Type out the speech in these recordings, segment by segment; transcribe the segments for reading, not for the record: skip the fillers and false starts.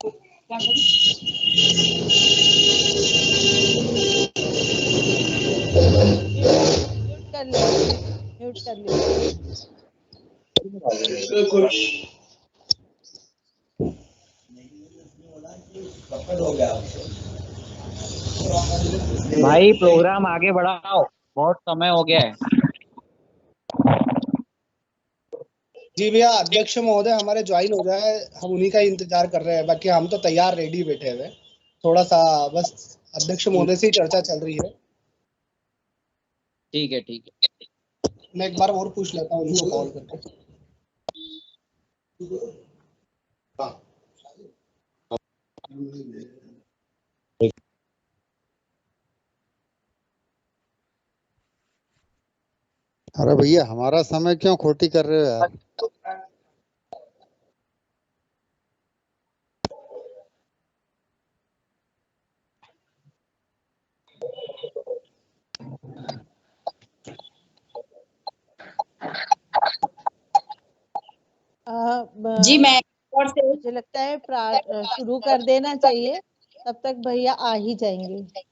कर लीजिए, म्यूट कर लीजिए। भाई प्रोग्राम आगे बढ़ाओ, बहुत समय हो गया है। जी भैया, अध्यक्ष महोदय हमारे ज्वाइन हो जाए, हम उन्हीं का इंतजार कर रहे हैं। बाकी हम तो तैयार रेडी बैठे हुए, थोड़ा सा बस अध्यक्ष महोदय से ही चर्चा चल रही है। ठीक है ठीक है। मैं एक बार और पूछ लेता हूँ उनको कॉल करके। हाँ। अरे भैया, हमारा समय क्यों खोटी कर रहे हो यार? जी मैं और से मुझे लगता है शुरू कर देना चाहिए, तब तक भैया आ ही जाएंगे।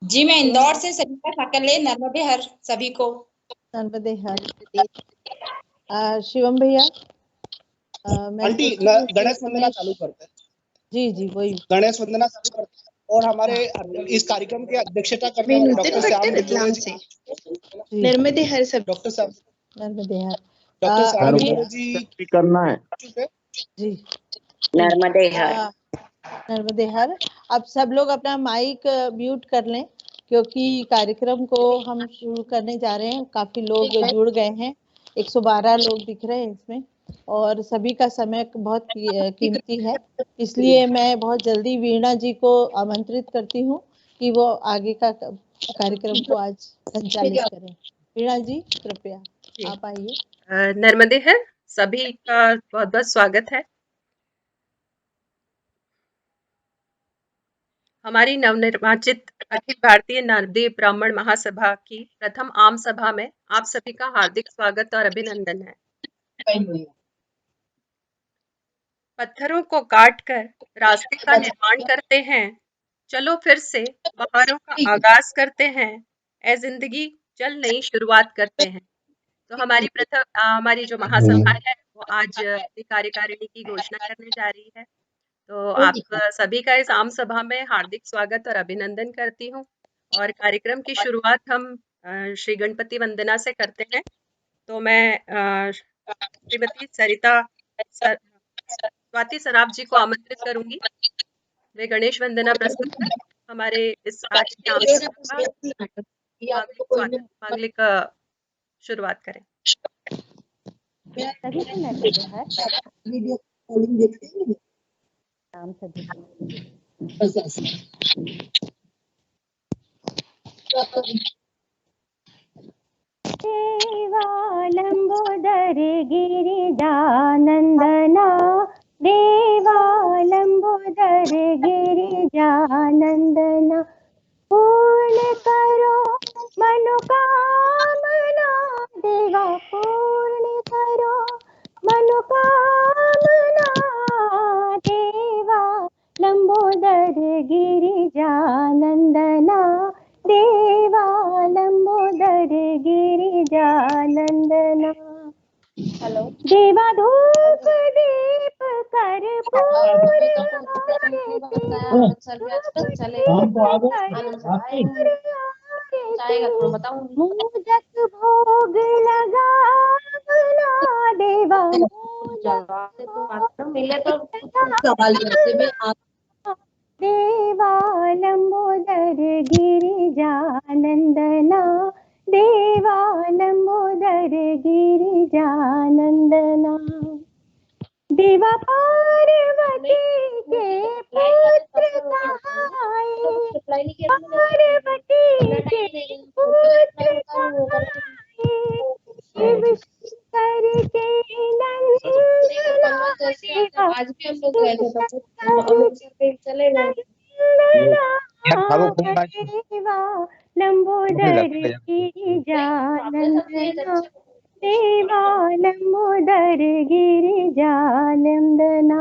जी मैं इंदौर से सरिता सकले, नर्मदे हर सभी को। नर्मदे हर। शिवम भैया, मैं आंटी गणेश वंदना चालू करते हैं। जी जी वही गणेश वंदना चालू करते हैं। और हमारे इस कार्यक्रम की अध्यक्षता करने वाले डॉक्टर श्याम डिंडोरे जी, नर्मदे हर सब डॉक्टर श्याम नर्मदे हर जी करना है जी नर्मदे हर। नर्मदे हर। अब सब लोग अपना माइक म्यूट कर लें, क्योंकि कार्यक्रम को हम शुरू करने जा रहे हैं। काफी लोग जुड़ गए हैं, 112 लोग दिख रहे हैं इसमें, और सभी का समय बहुत कीमती है। इसलिए मैं बहुत जल्दी वीणा जी को आमंत्रित करती हूँ कि वो आगे का कार्यक्रम को आज संचालित करें। वीणा जी कृपया आप आइए। नर्मदे हर सभी का बहुत बहुत स्वागत है। हमारी नवनिर्वाचित अखिल भारतीय नरदेव ब्राह्मण महासभा की प्रथम आम सभा में आप सभी का हार्दिक स्वागत और अभिनंदन है। पत्थरों को काट कर रास्ते का निर्माण करते हैं, चलो फिर से बहारों का आगाज करते हैं, ए जिंदगी चल नई शुरुआत करते हैं। तो हमारी जो महासभा है वो आज अपनी कार्यकारिणी की घोषणा करने जा रही है। तो आप सभी का इस आम सभा में हार्दिक स्वागत और अभिनंदन करती हूँ। और कार्यक्रम की शुरुआत हम श्री गणपति वंदना से करते हैं। तो मैं श्रीमती स्वाति सराफ जी को आमंत्रित करूंगी, वे गणेश वंदना प्रस्तुत कर हमारे इस आज के आम सभा का मांगलिक शुरुआत करें। वीडियो कॉलिंग देखते हैं नाम सभी देवालंबोदर गिरिजानंदना, देवालंबोदर गिरिजानंदना, पूर्ण करो मनोकामना, देवा पूर्ण करो मनोकामना, देवा लंबोदर गिरिजानंदना, देवा लंबोदर गिरिजानंदना। हेलो। देवा धूप दीप कर्पूर मोदक भोग लगावना, देवा मिले तो देवा लंबोदर गिरिजानंदना, देवा लंबोदर गिरिजानंदना, देवा पार्वती के पुत्र कहाए, पार्वती के पुत्र कहाए, शिव शंकर के नंदना, देवा आज भी हम लोग गए थे चले गए। देवा लंबोदर गिरिजानंदना, देवालंबोदर गिरिजानंदना।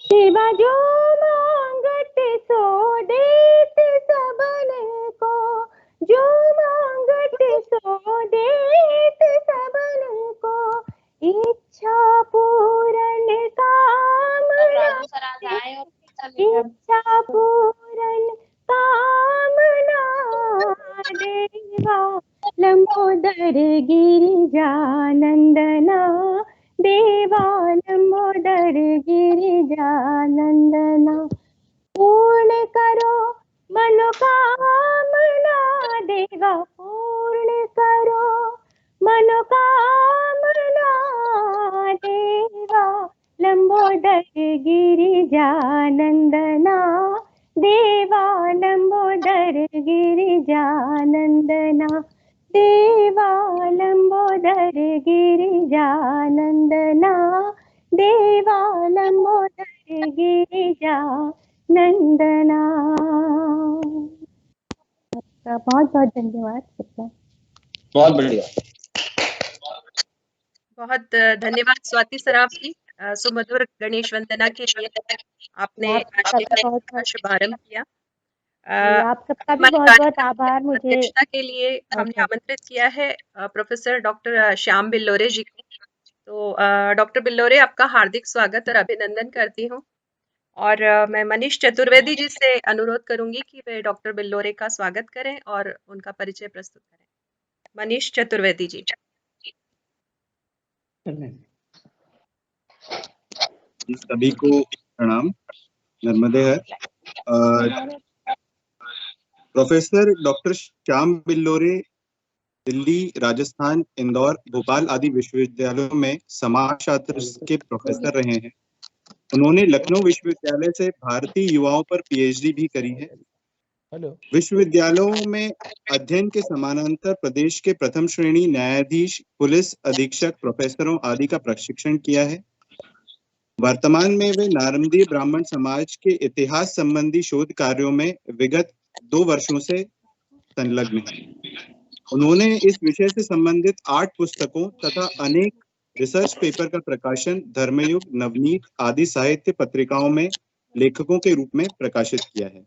शिवा जो मांगत सो देत सबन को, जो मांगत सो देत सबन को, इच्छा पूरन कामना, इच्छा पूरन कामना देवा लंबोदर गिरिजानंदना। देवा लंबोदर गिरिजानंदना। पूर्ण करो मनोकामना देवा, पूर्ण करो मनोकामना देवा लंबोदर गिरिजानंदना। देवा लंबोदर गिरिजानंदना। देवा लंबोदर गिरिजानंदना। देवा लंबोदर गिरिजानंदना। आपका बहुत बहुत धन्यवाद सबका। बहुत बढ़िया। बहुत धन्यवाद स्वाति सराफ जी, सुमधुर गणेश वंदना के लिए आपने आप आज सबका के कार्यक्रम बहुत का बहुत शुभारंभ किया। आप सबका भी हमारे बहुत बहुत कार्यक्रम आभार की मुझे। अध्यक्षता के लिए हमने आमंत्रित किया है प्रोफेसर डॉक्टर श्याम बिल्लोरे जी को। तो डॉक्टर बिल्लोरे, आपका हार्दिक स्वागत और अभिनंदन करती हूँ। और मैं मनीष चतुर्वेदी जी से अनुरोध करूंगी कि वे डॉक्टर बिल्लोरे का स्वागत करें और उनका परिचय प्रस्तुत करें। मनीष चतुर्वेदी जी। सभी को प्रणाम, नर्मदे हर। प्रोफेसर डॉक्टर श्याम बिल्लोरे दिल्ली, राजस्थान, इंदौर, भोपाल आदि विश्वविद्यालयों में समाजशास्त्र के प्रोफेसर रहे हैं। उन्होंने लखनऊ विश्वविद्यालय से भारतीय युवाओं पर पीएचडी भी करी है। विश्वविद्यालयों में अध्ययन के समानांतर प्रदेश के प्रथम श्रेणी न्यायाधीश, पुलिस अधीक्षक, प्रोफेसरों आदि का प्रशिक्षण किया है। वर्तमान में वे नारंदी ब्राह्मण समाज के इतिहास संबंधी शोध कार्यों में विगत 2 वर्षों से संलग्न हैं। उन्होंने इस विषय से संबंधित 8 पुस्तकों तथा अनेक रिसर्च पेपर का प्रकाशन धर्मयुग, नवनीत आदि साहित्य पत्रिकाओं में लेखकों के रूप में प्रकाशित किया है।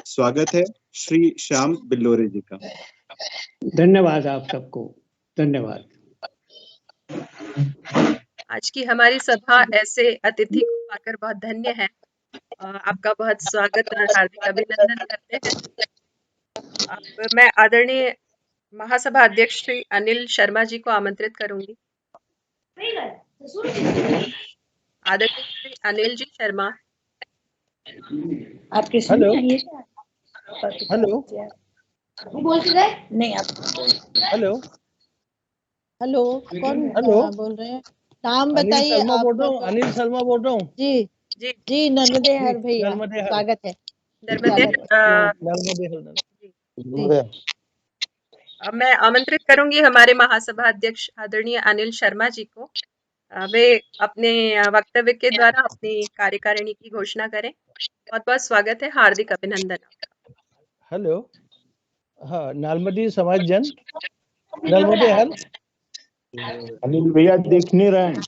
स्वागत है श्री श्याम बिल्लोरे जी का। धन्यवाद आप सबको, धन्यवाद। आज की हमारी सभा ऐसे अतिथि को पाकर बहुत धन्य है। आपका बहुत स्वागत और हार्दिक अभिनंदन करते हैं। अब मैं आदरणीय महासभा अध्यक्ष श्री अनिल शर्मा जी को आमंत्रित करूंगी। आदरणीय श्री अनिल जी शर्मा। आपके हेलो हेलो बोल रहे नहीं आप। हेलो हेलो, कौन हेलो बोल रहे हैं? नाम बताइए। शर्मा बोल रहा हूँ, अनिल शर्मा बोल रहा हूँ। जी जी जी, नर्मदे हर भैया, नर्मदे हर। स्वागत है। नर्मदे मैं आमंत्रित करूंगी हमारे महासभा अध्यक्ष आदरणीय अनिल शर्मा जी को। वे अपने वक्तव्य के द्वारा अपनी कार्यकारिणी की घोषणा करें। बहुत बहुत स्वागत है, हार्दिक अभिनंदन। हेलो, हाँ, नालमदी समाज जन, नर्मदे हर। अनिल भैया देख नहीं रहे हैं।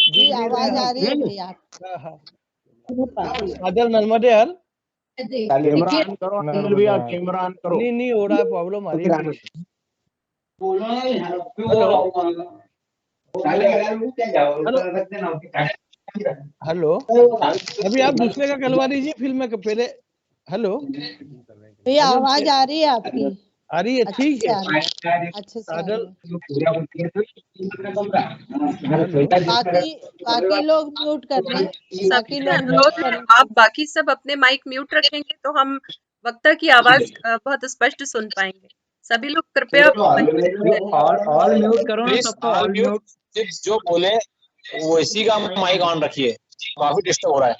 जी, आवाज आ रही है भैया। आदर नर्मदे हर। कैमरा ऑन करो अनिल भैया, कैमरा ऑन करो। नहीं हो रहा है, प्रॉब्लम आ रही है। हेलो, अभी आप दूसरे का करवा दीजिए फिल्म में पहले। हेलो भैया, आवाज आ रही है आपकी? आ रही है, ठीक है। अच्छे से बाकी लोग म्यूट कर लें। बाकी लोग अनुरोध है, आप बाकी सब अपने माइक म्यूट रखेंगे तो हम वक्ता की आवाज बहुत स्पष्ट सुन पाएंगे। सभी लोग कृपया ऑल म्यूट करो ना सबको, ऑल म्यूट। जो बोले वो इसी का माइक ऑन रखिए, काफी डिस्टर्ब हो रहा है।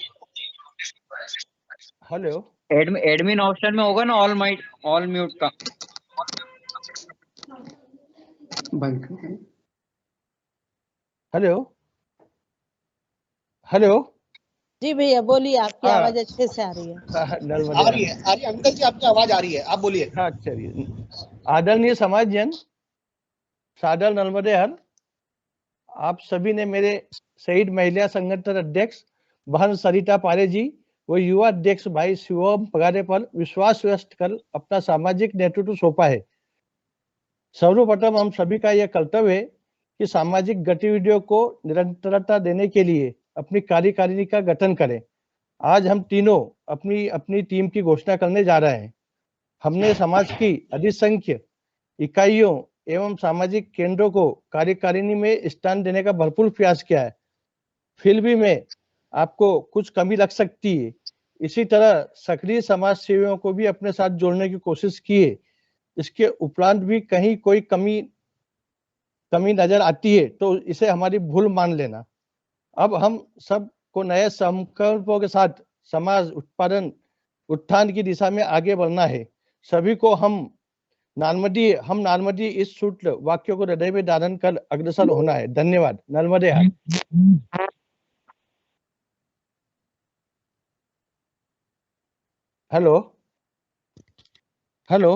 हेलो, एडमिन ऑप्शन में होगा ना ऑल माइक, ऑल म्यूट का। Hello hello. जी भैया बोलिए, आपकी आवाज अच्छे से आ रही है। आ रही है अंकल जी, आपकी आवाज आ रही है, आप बोलिए। हाँ, चलिए। आदरणीय समाज जन, सादर नर्मदे हर। आप सभी ने मेरे शहीद महिला संगठन अध्यक्ष बहन सरिता पारे जी व युवा अध्यक्ष भाई शिवम पगारे पर विश्वास व्यक्त कर अपना सामाजिक नेतृत्व सौंपा है। सर्वप्रथम हम सभी का यह कर्तव्य है कि सामाजिक गतिविधियों को निरंतरता देने के लिए अपनी कार्यकारिणी का गठन करें। आज हम तीनों अपनी अपनी टीम की घोषणा करने जा रहे हैं। हमने समाज की अधिसंख्य इकाइयों एवं सामाजिक केंद्रों को कार्यकारिणी में स्थान देने का भरपूर प्रयास किया है। फिर भी में आपको कुछ कमी लग सकती है। इसी तरह सक्रिय समाज सेवियों को भी अपने साथ जोड़ने की कोशिश की है। इसके उपरांत भी कहीं कोई कमी नजर आती है तो इसे हमारी भूल मान लेना। अब हम सब को नए संकल्पों के साथ समाज उत्थान की दिशा में आगे बढ़ना है। सभी को हम नार्मदी इस सूत्र वाक्यों को हृदय में धारण कर अग्रसर होना है। धन्यवाद। नर्मदे हर। Hello hello.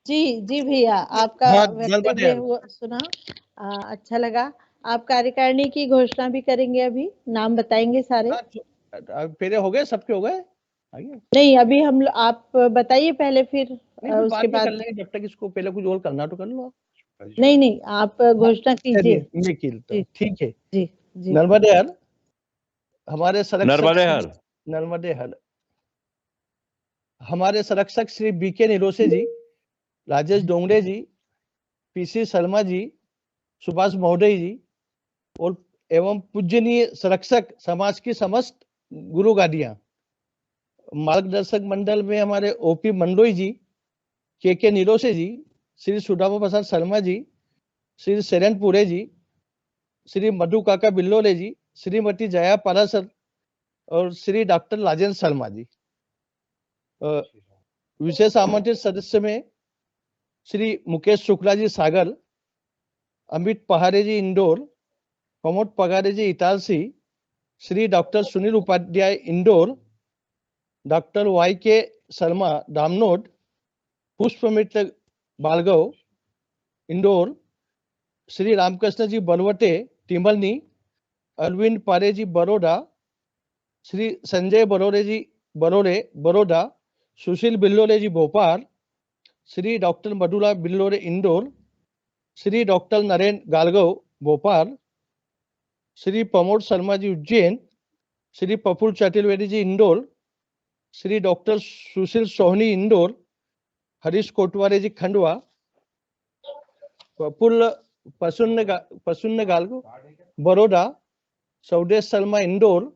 जी भैया, आपका हाँ, वक्तव्य हुआ सुना, अच्छा लगा। आप कार्यकारिणी की घोषणा भी करेंगे? अभी नाम बताएंगे सारे? पहले हो गए, सबके हो गए? नहीं, अभी हम आप बताइए पहले, फिर उसके बाद कर लेंगे। जब तक इसको पहले कुछ और करना तो कर लो। नहीं, आप घोषणा कीजिए। ठीक है। जी। नर्मदे हर। हमारे नर्मदे हर हमारे संरक्षक श्री बीके निरोसे जी, राजेश डोंगरे जी, पीसी शर्मा जी, सुभाष महोदय जी और एवं पूजनीय संरक्षक समाज की समस्त गुरु गादियां। मार्गदर्शक मंडल में हमारे ओपी मंडोई जी, के निरोसे जी, श्री सुदामा प्रसाद शर्मा जी, श्री शरण पुरे जी, श्री मधु काका बिल्लोले जी, श्रीमती जया पारासर और श्री डॉक्टर राजेंद्र शर्मा जी। विशेष आमंत्रित सदस्य में Shri Mukesh Shukla ji Sagar, Amit Pahade ji Indore, Pramod Pagare ji Itarsi, Shri doctor Sunil Upadhyay Indore, doctor YK Sharma Damnod, Pushpamitra Balgav Indore, Shri Ramkrishna ji Balwate Timlani, Arvind Pare ji Baroda, Shri Sanjay Barore ji Baroda, Sushil Billore ji Bhopal, Shri doctor Madhula Billore Indore, Shri doctor Narendra Galgav Bhopal, Shri Pramod Sharma ji Ujjain, Shri Praful Chaturvedi ji Indore, Shri doctor Sushil Sohani Indore, Harish Kotware ji Khandwa, Praful प्रसन्न गालगव बड़ौदा, सौदेश शर्मा इंदौर,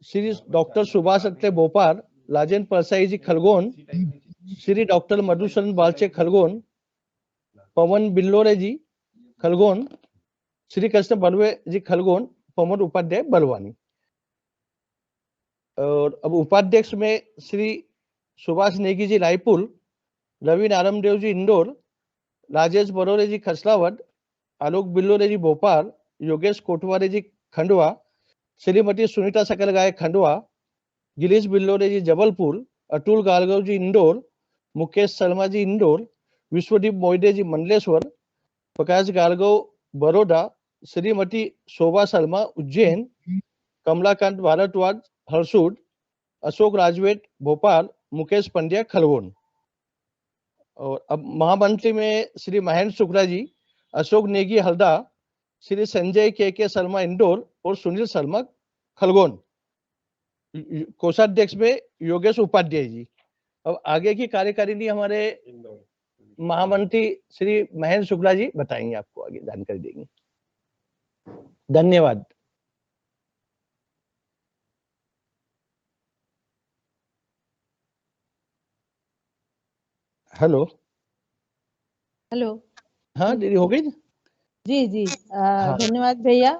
श्री डॉक्टर सुभाष अत्रे भोपाल, राजेंद्र परसाई जी खरगोन, श्री डॉक्टर मधुसूदन बालचे खरगोन, पवन बिल्लोरे जी खरगोन, श्री कृष्ण बलवे जी खरगोन, प्रमोद उपाध्याय बलवानी। और अब उपाध्यक्ष में श्री सुभाष नेगी जी रायपुर, रवि नारमदेव जी इंदौर, राजेश बरोरे जी खसलावद, आलोक बिल्लोरे जी भोपाल, योगेश कोटवारे जी खंडवा, श्रीमती सुनीता सकलगाय खंडवा, गिरीश बिल्लोरे जी जबलपुर, अतुल गालगव जी इंदौर, मुकेश शर्मा जी इंदौर, विश्वदीप मोइदे जी मंडलेश्वर, प्रकाश गालगव बड़ौदा, श्रीमती शोभा शर्मा उज्जैन, कमलाकांत भारद्वाज हरसूद, अशोक राजवेद भोपाल, मुकेश पंड्या खरगोन। और अब महामंत्री में श्री महेंद्र शुक्ला जी, अशोक नेगी हल्दा, श्री संजय के शर्मा इंदौर और सुनील शर्मा खरगोन। कोषाध्यक्ष में योगेश उपाध्याय जी। अब आगे की कार्यकारिणी हमारे महामंत्री श्री महेंद्र शुक्ला जी बताएंगे, आपको आगे जानकारी देंगे। धन्यवाद। हेलो। हाँ दीदी, हो गई? जी। धन्यवाद भैया।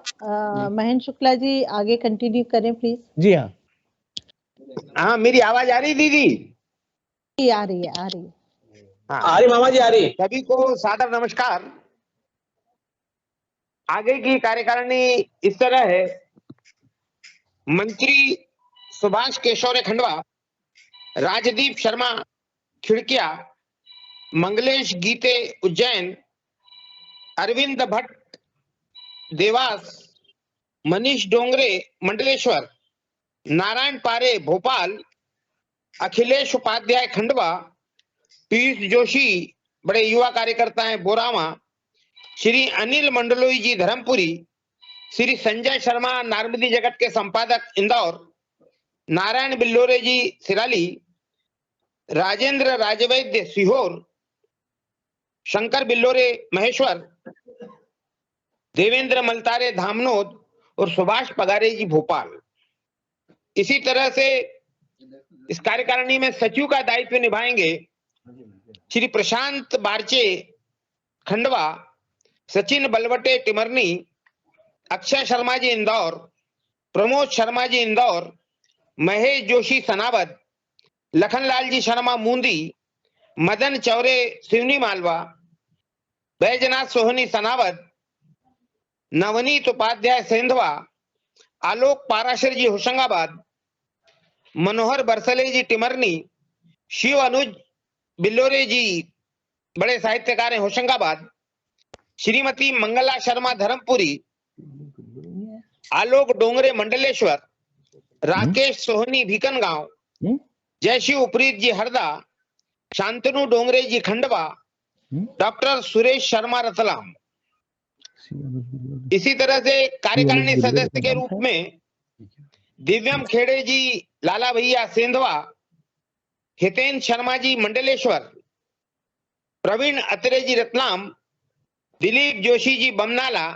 महेंद्र शुक्ला जी आगे कंटिन्यू करें प्लीज। जी हाँ, मेरी आवाज आ रही दीदी? आ रही है। हाँ, आ रही मामा जी, आ रही। सभी को सादर नमस्कार। आगे की कार्यकारिणी इस तरह है। मंत्री सुभाष केशौरे खंडवा, राजदीप शर्मा खिड़किया, मंगलेश गीते उज्जैन, अरविंद भट्ट देवास, मनीष डोंगरे मंडलेश्वर, नारायण पारे भोपाल, अखिलेश उपाध्याय खंडवा, पीयूष जोशी बड़े युवा कार्यकर्ता हैं बोरावा, श्री अनिल मंडलोई जी धर्मपुरी, श्री संजय शर्मा नारमदी जगत के संपादक इंदौर, नारायण बिल्लोरे जी सिराली, राजेंद्र राजवैद्य सीहोर, शंकर बिल्लोरे महेश्वर, देवेंद्र मलतारे धामनोद और सुभाष पगारे जी भोपाल। इसी तरह से इस कार्यकारिणी में सचिव का दायित्व निभाएंगे श्री प्रशांत बारचे खंडवा, सचिन बलवटे टिमरनी, अक्षय शर्मा जी इंदौर, प्रमोद शर्मा जी इंदौर, महेश जोशी सनावद, लखनलाल जी शर्मा मूंदी, मदन चौरे सिवनी मालवा, बैजनाथ सोहनी सनावद, नवनीत उपाध्याय सेंधवा, आलोक पाराशर जी होशंगाबाद, मनोहर बरसले जी टिमरनी, शिव अनुज बिल्लोरे जी बड़े साहित्यकार हैं होशंगाबाद, श्रीमती मंगला शर्मा धर्मपुरी, आलोक डोंगरे मंडलेश्वर, राकेश सोहनी भीकनगांव, जयशिव उपरीत जी हरदा, शांतनु डोंगरे जी खंडवा, डॉक्टर सुरेश शर्मा रतलाम। इसी तरह से कार्यकारिणी सदस्य के रूप में दिव्यम खेड़े जी लाला भैया सेंधवा, हितेन शर्मा जी मंडलेश्वर, प्रवीण अत्रे जी रतलाम, दिलीप जोशी जी बमनाला,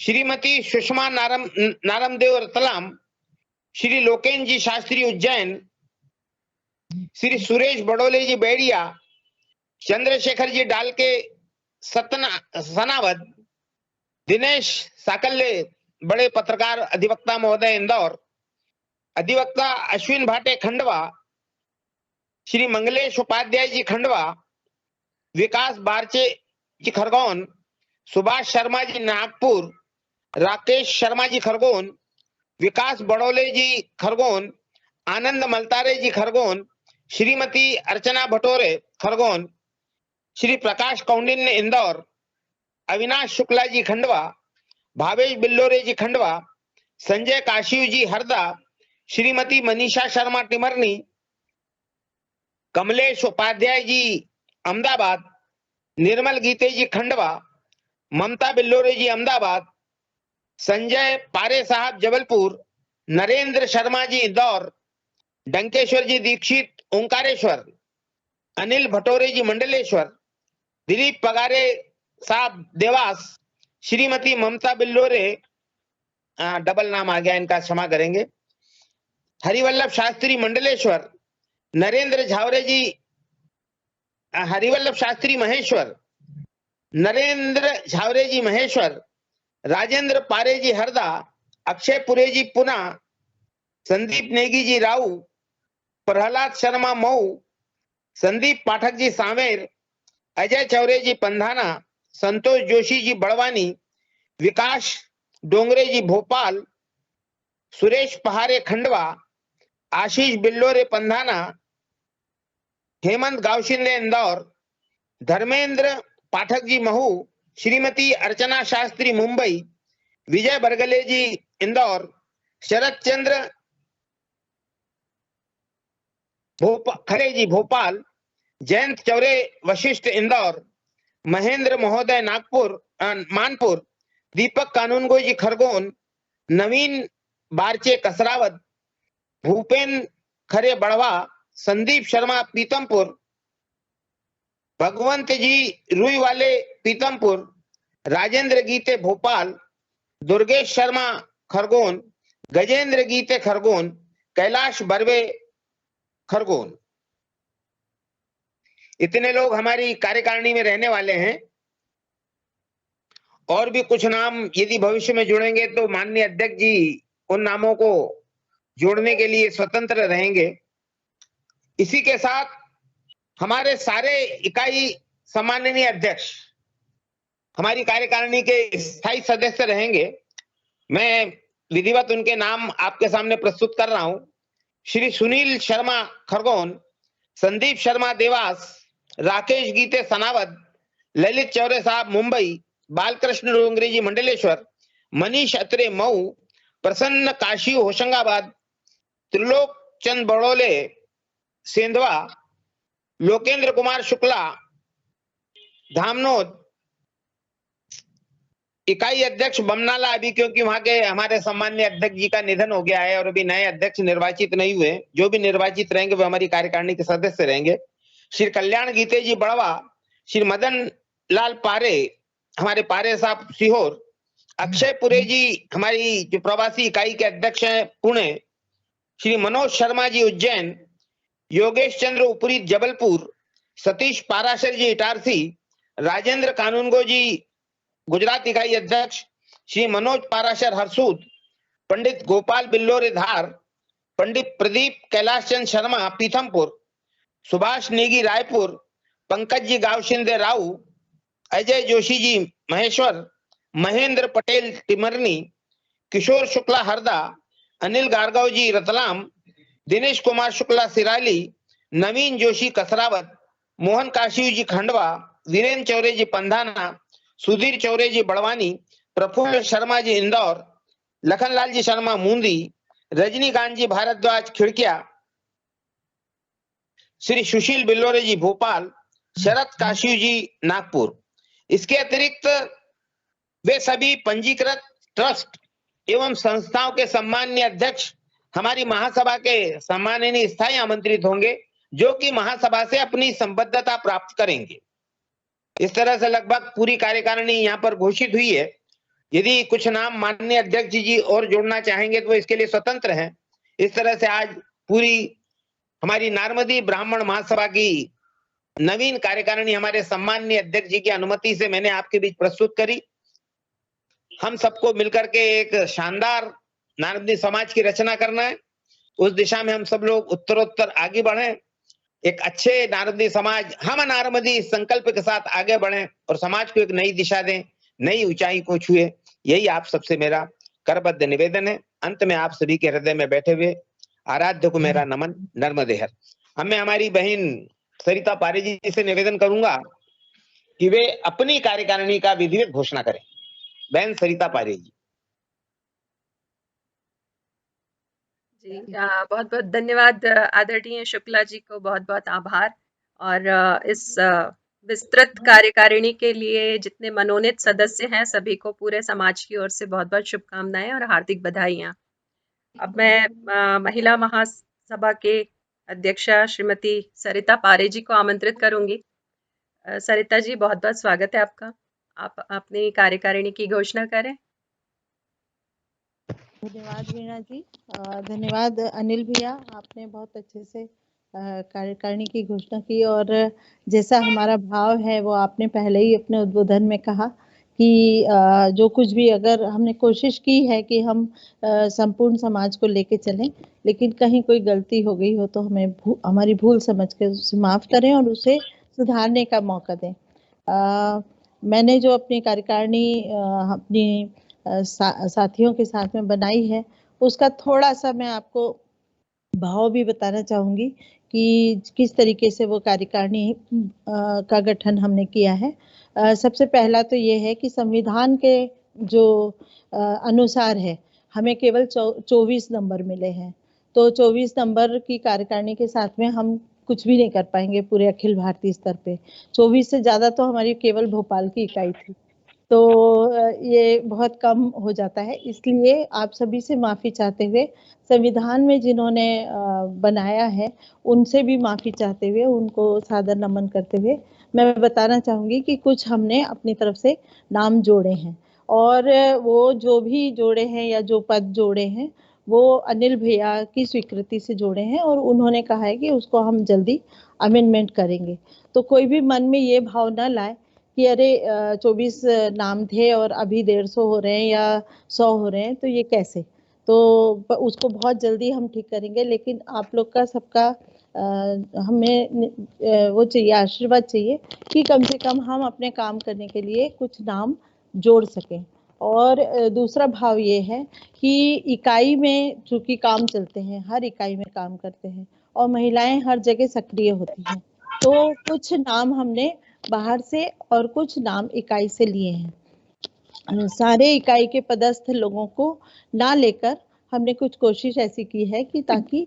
श्रीमती सुषमा नारमदेव रतलाम, श्री लोकेन जी शास्त्री उज्जैन, श्री सुरेश बड़ोले जी बेड़िया, चंद्रशेखर जी डालके सनावद, दिनेश साकल्ले बड़े पत्रकार अधिवक्ता महोदय इंदौर, अधिवक्ता अश्विन भाटे खंडवा, श्री मंगलेश उपाध्याय जी खंडवा, विकास बारचे जी खरगोन, सुभाष शर्मा जी नागपुर, राकेश शर्मा जी खरगोन, विकास बड़ोले जी खरगोन, आनंद मलतारे जी खरगोन, श्रीमती अर्चना भटोरे खरगोन, श्री प्रकाश कौंडिन्य इंदौर, अविनाश शुक्ला जी खंडवा, भावेश बिल्लोरे जी खंडवा, संजय काशिव जी हरदा, श्रीमती मनीषा शर्मा टिमरनी, कमलेश उपाध्याय जी अहमदाबाद, निर्मल गीते जी खंडवा, ममता बिल्लोरे जी अहमदाबाद, संजय पारे साहब जबलपुर, नरेंद्र शर्मा जी इंदौर, डंकेश्वर जी दीक्षित ओंकारेश्वर, अनिल भटोरे जी मंडलेश्वर, दिलीप पगारे साहब देवास, श्रीमती ममता बिल्लोरे डबल नाम आ गया इनका, क्षमा करेंगे, हरिवल्लभ शास्त्री मंडलेश्वर, नरेंद्र झावरे जी हरिवल्लभ शास्त्री महेश्वर, नरेंद्र झावरे जी महेश्वर, राजेंद्र पारे जी हरदा, अक्षय पुरे जी पुना, संदीप नेगी जी राऊ, प्रहलाद शर्मा मऊ, संदीप पाठक जी सांवेर, अजय चौरे जी पंधाना, संतोष जोशी जी बड़वानी, विकास डोंगरे जी भोपाल, सुरेश पहारे खंडवा, आशीष बिल्लोरे पंधाना, हेमंत गावशिंदे इंदौर, धर्मेंद्र पाठक जी महू, श्रीमती अर्चना शास्त्री मुंबई, विजय बरगले जी इंदौर, शरद चंद्र खरे जी भोपाल, जयंत चौरे वशिष्ठ इंदौर, महेंद्र महोदय नागपुर मानपुर, दीपक कानूनगोई जी खरगोन, नवीन बारचे कसरावत, भूपेन खरे बड़वा, संदीप शर्मा पीतमपुर, भगवंत जी रुई वाले पीतमपुर, राजेंद्र गीते भोपाल, दुर्गेश शर्मा खरगोन, गजेंद्र गीते खरगोन, कैलाश बर्वे खरगोन। इतने लोग हमारी कार्यकारिणी में रहने वाले हैं। और भी कुछ नाम यदि भविष्य में जुड़ेंगे तो माननीय अध्यक्ष जी उन नामों को जोड़ने के लिए स्वतंत्र रहेंगे। इसी के साथ हमारे सारे इकाई सम्माननीय अध्यक्ष हमारी कार्यकारिणी के स्थायी सदस्य रहेंगे। मैं विधिवत उनके नाम आपके सामने प्रस्तुत कर रहा हूं। श्री सुनील शर्मा खरगोन, संदीप शर्मा देवास, राकेश गीते सनावद, ललित चौरे साहब मुंबई, बालकृष्ण डोंगरे जी मंडलेश्वर, मनीष अत्रे मऊ, प्रसन्न काशी होशंगाबाद, त्रिलोक चंद बड़ोले सेंधवा, लोकेंद्र कुमार शुक्ला धामनोद, इकाई अध्यक्ष बमनाला, अभी क्योंकि वहां के हमारे सम्मान्य अध्यक्ष जी का निधन हो गया है और अभी नए अध्यक्ष निर्वाचित नहीं हुए, जो भी निर्वाचित रहेंगे वो हमारी कार्यकारिणी के सदस्य रहेंगे। श्री कल्याण गीते जी बड़वा, श्री मदन लाल पारे, हमारे पारे साहब सीहोर, अक्षय पुरे जी हमारी जो प्रवासी इकाई के अध्यक्ष हैं पुणे, श्री मनोज शर्मा जी उज्जैन, योगेश चंद्र उपरी जबलपुर, सतीश पाराशर जी इटारसी, राजेंद्र कानूनगो जी गुजरात इकाई अध्यक्ष, श्री मनोज पाराशर हरसूद, पंडित गोपाल बिल्लोरे धार, पंडित प्रदीप कैलाश चंद शर्मा पीथमपुर, सुभाष नेगी रायपुर, पंकज जी गांव शिंदे राऊ, अजय जोशी जी महेश्वर, महेंद्र पटेल टिमरनी, किशोर शुक्ला हरदा, अनिल गारगाव जी रतलाम, दिनेश कुमार शुक्ला सिराली, नवीन जोशी कसरावत, मोहन काशी जी खंडवा, वीरेंद्र चौरे जी पंधाना, सुधीर चौरे जी बड़वानी, प्रफुल्ल शर्मा जी इंदौर, लखनलाल जी शर्मा मूंदी, रजनीकांत जी भारद्वाज खिड़किया, श्री सुशील बिल्लोरे जी भोपाल, शरद काशी जी नागपुर। इसके अतिरिक्त वे सभी पंजीकृत ट्रस्ट एवं संस्थाओं के सम्मान्य अध्यक्ष हमारी महासभा के सम्माननीय स्थायी आमंत्रित होंगे, जो कि महासभा से अपनी संबद्धता प्राप्त करेंगे। इस तरह से लगभग पूरी कार्यकारिणी यहाँ पर घोषित हुई है। यदि कुछ नाम माननीय अध्यक्ष जी और जोड़ना चाहेंगे तो वो इसके लिए स्वतंत्र हैं। इस तरह से आज पूरी हमारी नारमदी ब्राह्मण महासभा की नवीन कार्यकारिणी हमारे सम्माननीय अध्यक्ष जी की अनुमति से मैंने आपके बीच प्रस्तुत करी। हम सबको मिलकर के एक शानदार नारमदी समाज की रचना करना है। उस दिशा में हम सब लोग उत्तरोत्तर आगे बढ़े, एक अच्छे नारमदी समाज, हम नारमदी संकल्प के साथ आगे बढ़े और समाज को एक नई दिशा दें, नई ऊंचाई को छुए। यही आप सबसे मेरा करबद्ध निवेदन है। अंत में आप सभी के हृदय में बैठे हुए आराध्य को मेरा नमन, नर्मदे हर। अब मैं हमारी बहन सरिता पारे जी से निवेदन करूंगा कि वे अपनी कार्यकारिणी का विधिवत घोषणा करें। बहन सरिता पारे जी। जी बहुत बहुत धन्यवाद आदरणीय शुक्ला जी को, बहुत बहुत आभार। और इस विस्तृत कार्यकारिणी के लिए जितने मनोनीत सदस्य हैं सभी को पूरे समाज की ओर से बहुत बहुत शुभकामनाएं और हार्दिक बधाइयां। अब मैं महिला महासभा के अध्यक्षा श्रीमती सरिता पारे जी को आमंत्रित करूंगी। सरिता जी बहुत बहुत स्वागत है आपका। आप अपनी कार्यकारिणी की घोषणा करें। धन्यवाद वीणा जी, धन्यवाद अनिल भैया, आपने बहुत अच्छे से कार्यकारिणी की घोषणा की और जैसा हमारा भाव है वो आपने पहले ही अपने उद्बोधन में कहा कि जो कुछ भी अगर हमने कोशिश की है कि हम संपूर्ण समाज को लेके चलें, लेकिन कहीं कोई गलती हो गई हो तो हमें हमारी भूल समझ के उसे माफ करें और उसे सुधारने का मौका दें। मैंने जो अपनी कार्यकारिणी अपनी साथियों के साथ में बनाई है उसका थोड़ा सा मैं आपको भाव भी बताना चाहूंगी कि किस तरीके से वो कार्यकारिणी का गठन हमने किया है। सबसे पहला तो ये है कि संविधान के जो अनुसार है हमें केवल 24 नंबर मिले हैं, तो 24 नंबर की कार्यकारिणी के साथ में हम कुछ भी नहीं कर पाएंगे पूरे अखिल भारतीय स्तर पे। 24 से ज्यादा तो हमारी केवल भोपाल की इकाई थी, तो ये बहुत कम हो जाता है। इसलिए आप सभी से माफी चाहते हुए, संविधान में जिन्होंने बनाया है उनसे भी माफी चाहते हुए, उनको सादर नमन करते हुए मैं बताना चाहूंगी कि कुछ हमने अपनी तरफ से नाम जोड़े हैं और वो जो भी जोड़े हैं या जो पद जोड़े हैं वो अनिल भैया की स्वीकृति से जोड़े हैं और उन्होंने कहा है कि उसको हम जल्दी अमेंडमेंट करेंगे। तो कोई भी मन में ये भाव न लाए कि अरे 24 नाम थे और अभी 150 हो रहे हैं या 100 हो रहे हैं तो ये कैसे, तो उसको बहुत जल्दी हम ठीक करेंगे। लेकिन आप लोग का सबका हमें वो चाहिए, आशीर्वाद चाहिए कि कम से कम हम अपने काम करने के लिए कुछ नाम जोड़ सकें। और दूसरा भाव ये है कि इकाई में चूंकि काम चलते हैं, हर इकाई में काम करते हैं और महिलाएं हर जगह सक्रिय होती हैं, तो कुछ नाम हमने बाहर से और कुछ नाम इकाई से लिए हैं। सारे इकाई के पदस्थ लोगों को ना लेकर हमने कुछ कोशिश ऐसी की है कि ताकि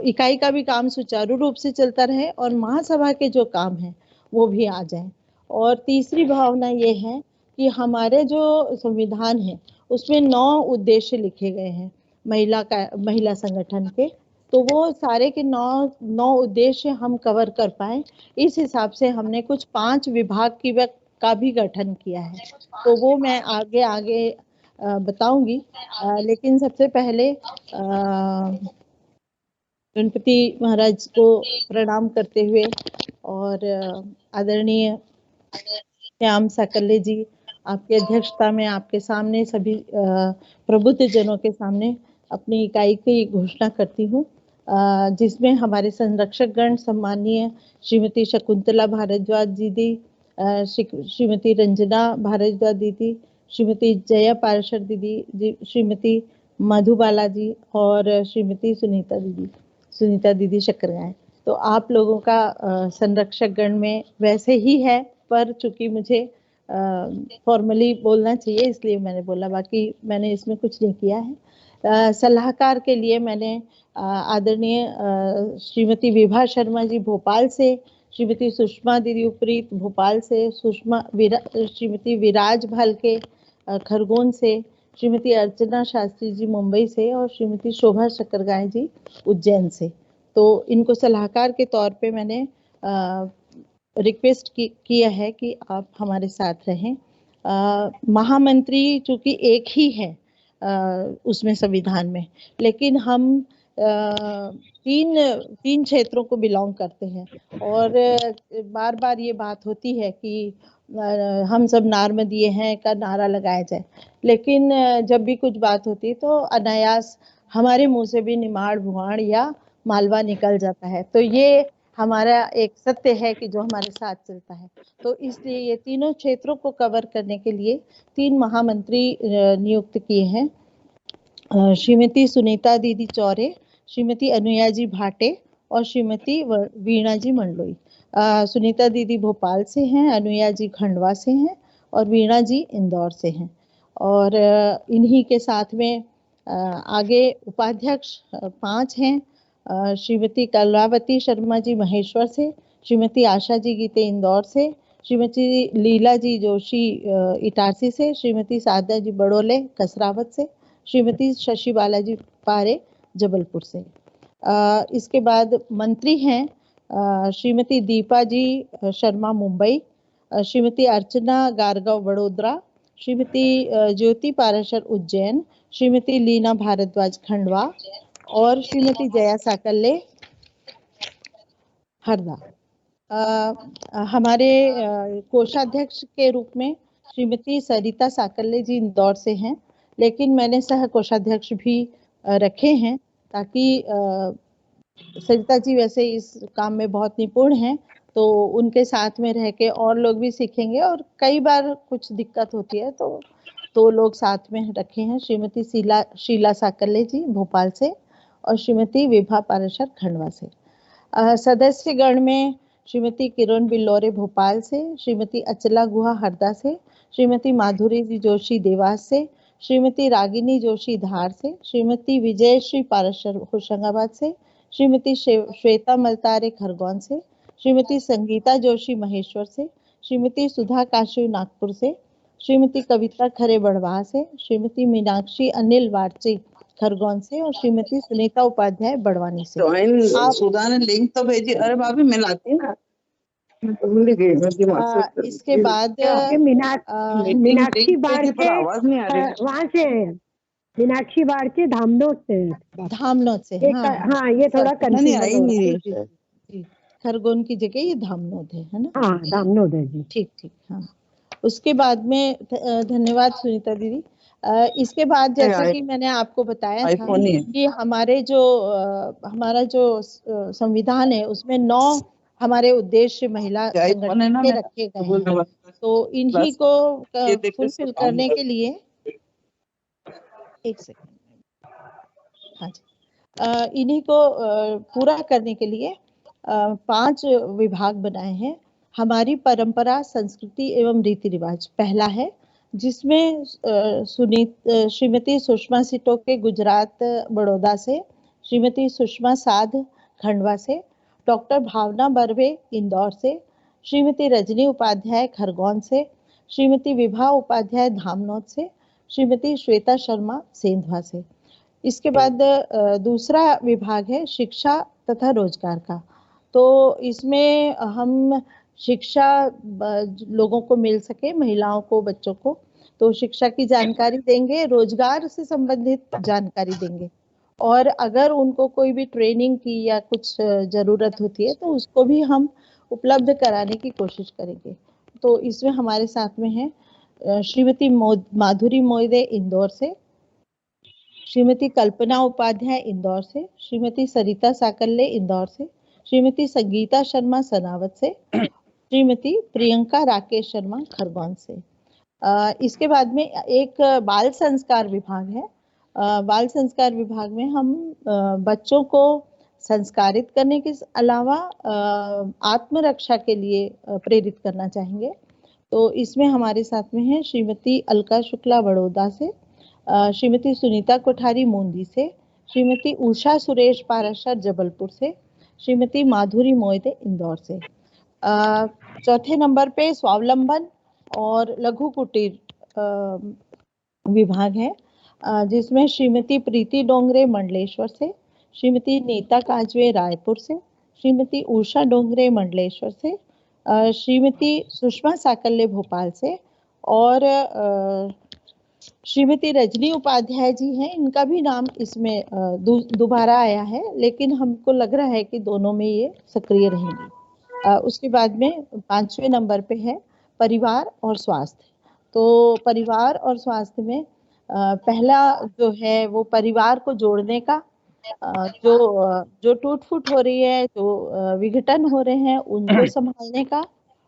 इकाई का भी काम सुचारू रूप से चलता रहे और महासभा के जो काम हैं वो भी आ जाएं। और तीसरी भावना ये है कि हमारे जो संविधान है उसमें 9 उद्देश्य लिखे गए हैं महिला संगठन के, तो वो सारे के 9 उद्देश्य हम कवर कर पाए, इस हिसाब से हमने कुछ 5 विभाग का भी गठन किया है। तो वो मैं आगे बताऊंगी, लेकिन सबसे पहले गणपति महाराज को प्रणाम करते हुए और आदरणीय श्याम साकल्य जी, आपकी अध्यक्षता में आपके सामने सभी प्रबुद्ध जनों के सामने अपनी इकाई की घोषणा करती हूँ, जिसमें हमारे संरक्षक गण सम्मानीय श्रीमती शकुंतला भारद्वाज दीदी, श्रीमती रंजना भारद्वाज दीदी, श्रीमती जया पार्षद दीदी, श्रीमती मधुबाला जी और श्रीमती सुनीता दीदी शक्करगांव। तो आप लोगों का संरक्षक गण में वैसे ही है, पर चूंकि मुझे फॉर्मली बोलना चाहिए इसलिए मैंने बोला, बाकी मैंने इसमें कुछ नहीं किया है। सलाहकार के लिए मैंने आदरणीय श्रीमती विभा शर्मा जी भोपाल से, श्रीमती सुषमा दीदी उपरीत भोपाल से, श्रीमती विराज भालके खरगोन से, श्रीमती अर्चना शास्त्री जी मुंबई से और श्रीमती शोभा शक्करगांव जी उज्जैन से। तो इनको सलाहकार के तौर पे मैंने रिक्वेस्ट किया है कि आप हमारे साथ रहें। महामंत्री चूंकि एक ही है उसमें संविधान में, लेकिन हम तीन क्षेत्रों को बिलोंग करते हैं और बार बार ये बात होती है कि हम सब नार्मदीय हैं का नारा लगाया जाए, लेकिन जब भी कुछ बात होती है तो अनायास हमारे मुंह से भी निमाड़ भुआड़ या मालवा निकल जाता है। तो ये हमारा एक सत्य है कि जो हमारे साथ चलता है। तो इसलिए ये तीनों क्षेत्रों को कवर करने के लिए 3 महामंत्री नियुक्त किए हैं, श्रीमती सुनीता दीदी चौरे, श्रीमती अनुया जी भाटे और श्रीमती वीणा जी मंडलोई। सुनीता दीदी भोपाल से हैं, अनुया जी खंडवा से हैं और वीणा जी इंदौर से हैं। और इन्हीं के साथ में आगे उपाध्यक्ष 5 हैं, श्रीमती कलावती शर्मा जी महेश्वर से, श्रीमती आशा जी गीते इंदौर से, श्रीमती लीला जी जोशी इटारसी से, श्रीमती साधना जी बड़ोले कसरावत से, श्रीमती शशि बालाजी पारे जबलपुर से। इसके बाद मंत्री हैं श्रीमती दीपा जी शर्मा मुंबई, श्रीमती अर्चना गारगांव बड़ोदरा, श्रीमती ज्योति पाराशर उज्जैन, श्रीमती लीना भारद्वाज खंडवा और श्रीमती जया साकल्य हरदा। हमारे कोषाध्यक्ष के रूप में श्रीमती सरिता साकल्य जी इंदौर से हैं, लेकिन मैंने सह कोषाध्यक्ष भी रखे हैं ताकि सरिता जी वैसे इस काम में बहुत निपुण हैं, तो उनके साथ में रह के और लोग भी सीखेंगे और कई बार कुछ दिक्कत होती है तो लोग साथ में रखे हैं, श्रीमती शीला साकल्य जी भोपाल से और श्रीमती विभा पाराशर खंडवा से। सदस्य गण में श्रीमती किरण बिल्लौरे भोपाल से, श्रीमती अचला गुहा हरदा से, श्रीमती माधुरी जी जोशी देवास से, श्रीमती रागिनी जोशी धार से, श्रीमती विजयश्री पाराशर होशंगाबाद से, श्रीमती श्वेता मलतारे खरगोन से, श्रीमती संगीता जोशी महेश्वर से, श्रीमती सुधा काशी नागपुर से, श्रीमती कविता खरे बड़वाह से, श्रीमती मीनाक्षी अनिल वारची खरगोन से और श्रीमती सुनीता उपाध्याय बड़वानी से। सुधा ने लिंक तो भेजी, अरे भाभी मैं लाती ना। इसके बाद मीनाक्षी बाड़के वहाँ से, मीनाक्षी बाड़के धामनोद से हाँ, ये थोड़ा खरगोन की जगह ये धामनोद है ना? हाँ, धामनोद है जी। ठीक हाँ। उसके बाद में धन्यवाद सुनीता दीदी। इसके बाद जैसा कि मैंने आपको बताया था कि हमारा जो संविधान है उसमें 9 हमारे उद्देश्य महिला संगठन के रखे गए हैं, तो इन्हीं को फुलफिल करने के लिए एक सेकंड, हाँ जी, इन्हीं को पूरा करने के लिए 5 विभाग बनाए हैं। हमारी परंपरा, संस्कृति एवं रीति रिवाज पहला है, जिसमें श्रीमती सुषमा सिटोके गुजरात बड़ौदा से, श्रीमती सुषमा साध खंडवा से, डॉक्टर भावना बर्वे इंदौर से, श्रीमती रजनी उपाध्याय खरगोन से, श्रीमती विभा उपाध्याय धामनोद से, श्रीमती श्वेता शर्मा सेंधवा से। इसके बाद दूसरा विभाग है शिक्षा तथा रोजगार का। तो इसमें हम शिक्षा लोगों को मिल सके, महिलाओं को, बच्चों को, तो शिक्षा की जानकारी देंगे, रोजगार से संबंधित जानकारी देंगे, और अगर उनको कोई भी ट्रेनिंग की या कुछ जरूरत होती है तो उसको भी हम उपलब्ध कराने की कोशिश करेंगे। तो इसमें हमारे साथ में है श्रीमती माधुरी मोइदे इंदौर से, श्रीमती कल्पना उपाध्याय इंदौर से, श्रीमती सरिता साकल्ले इंदौर से, श्रीमती संगीता शर्मा सनावत से, श्रीमती प्रियंका राकेश शर्मा खरगोन से। इसके बाद में एक बाल संस्कार विभाग है। बाल संस्कार विभाग में हम बच्चों को संस्कारित करने के अलावा आत्मरक्षा के लिए प्रेरित करना चाहेंगे। तो इसमें हमारे साथ में है श्रीमती अलका शुक्ला बड़ौदा से, श्रीमती सुनीता कोठारी मूंदी से, श्रीमती उषा सुरेश पाराशर जबलपुर से, श्रीमती माधुरी मोइदे इंदौर से। चौथे नंबर पे स्वावलंबन और लघु कुटीर विभाग है, जिसमें श्रीमती प्रीति डोंगरे मंडलेश्वर से, श्रीमती नीता काजवे रायपुर से, श्रीमती उषा डोंगरे मंडलेश्वर से, श्रीमती सुषमा साकल्ले भोपाल से, और श्रीमती रजनी उपाध्याय जी हैं। इनका भी नाम इसमें दोबारा आया है, लेकिन हमको लग रहा है कि दोनों में ये सक्रिय रहेंगी। उसके बाद में 5वें नंबर पे है परिवार और स्वास्थ्य। तो परिवार और स्वास्थ्य में पहला जो है वो परिवार को जोड़ने का, जो टूट फूट हो रही है, जो विघटन हो रहे हैं, उनको संभालने का,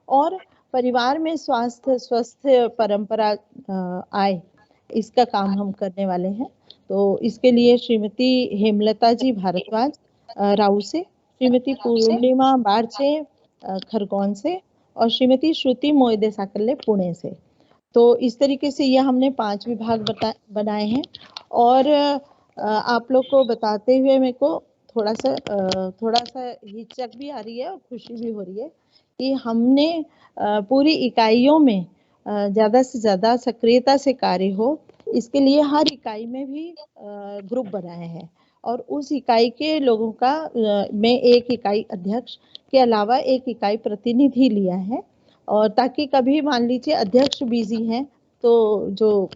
और परिवार में स्वस्थ परंपरा आए, इसका काम हम करने वाले हैं। तो इसके लिए श्रीमती हेमलता जी भारद्वाज राऊ से, श्रीमती पूर्णिमा बारचे खरगोन से, और श्रीमती श्रुति मोइदे साकल्ले पुणे से। तो इस तरीके से ये हमने 5 विभाग बनाए हैं। और आप लोग को बताते हुए मेरे को थोड़ा सा हिचक भी आ रही है और खुशी भी हो रही है कि हमने पूरी इकाइयों में ज़्यादा से ज़्यादा सक्रियता से कार्य हो, इसके लिए हर इकाई में भी ग्रुप बनाए हैं, और उस इकाई के लोगों का में एक इकाई अध्यक्ष के अलावा एक इकाई प्रतिनिधि लिया है, और ताकि कभी मान लीजिए अध्यक्ष बिजी हैं तो जो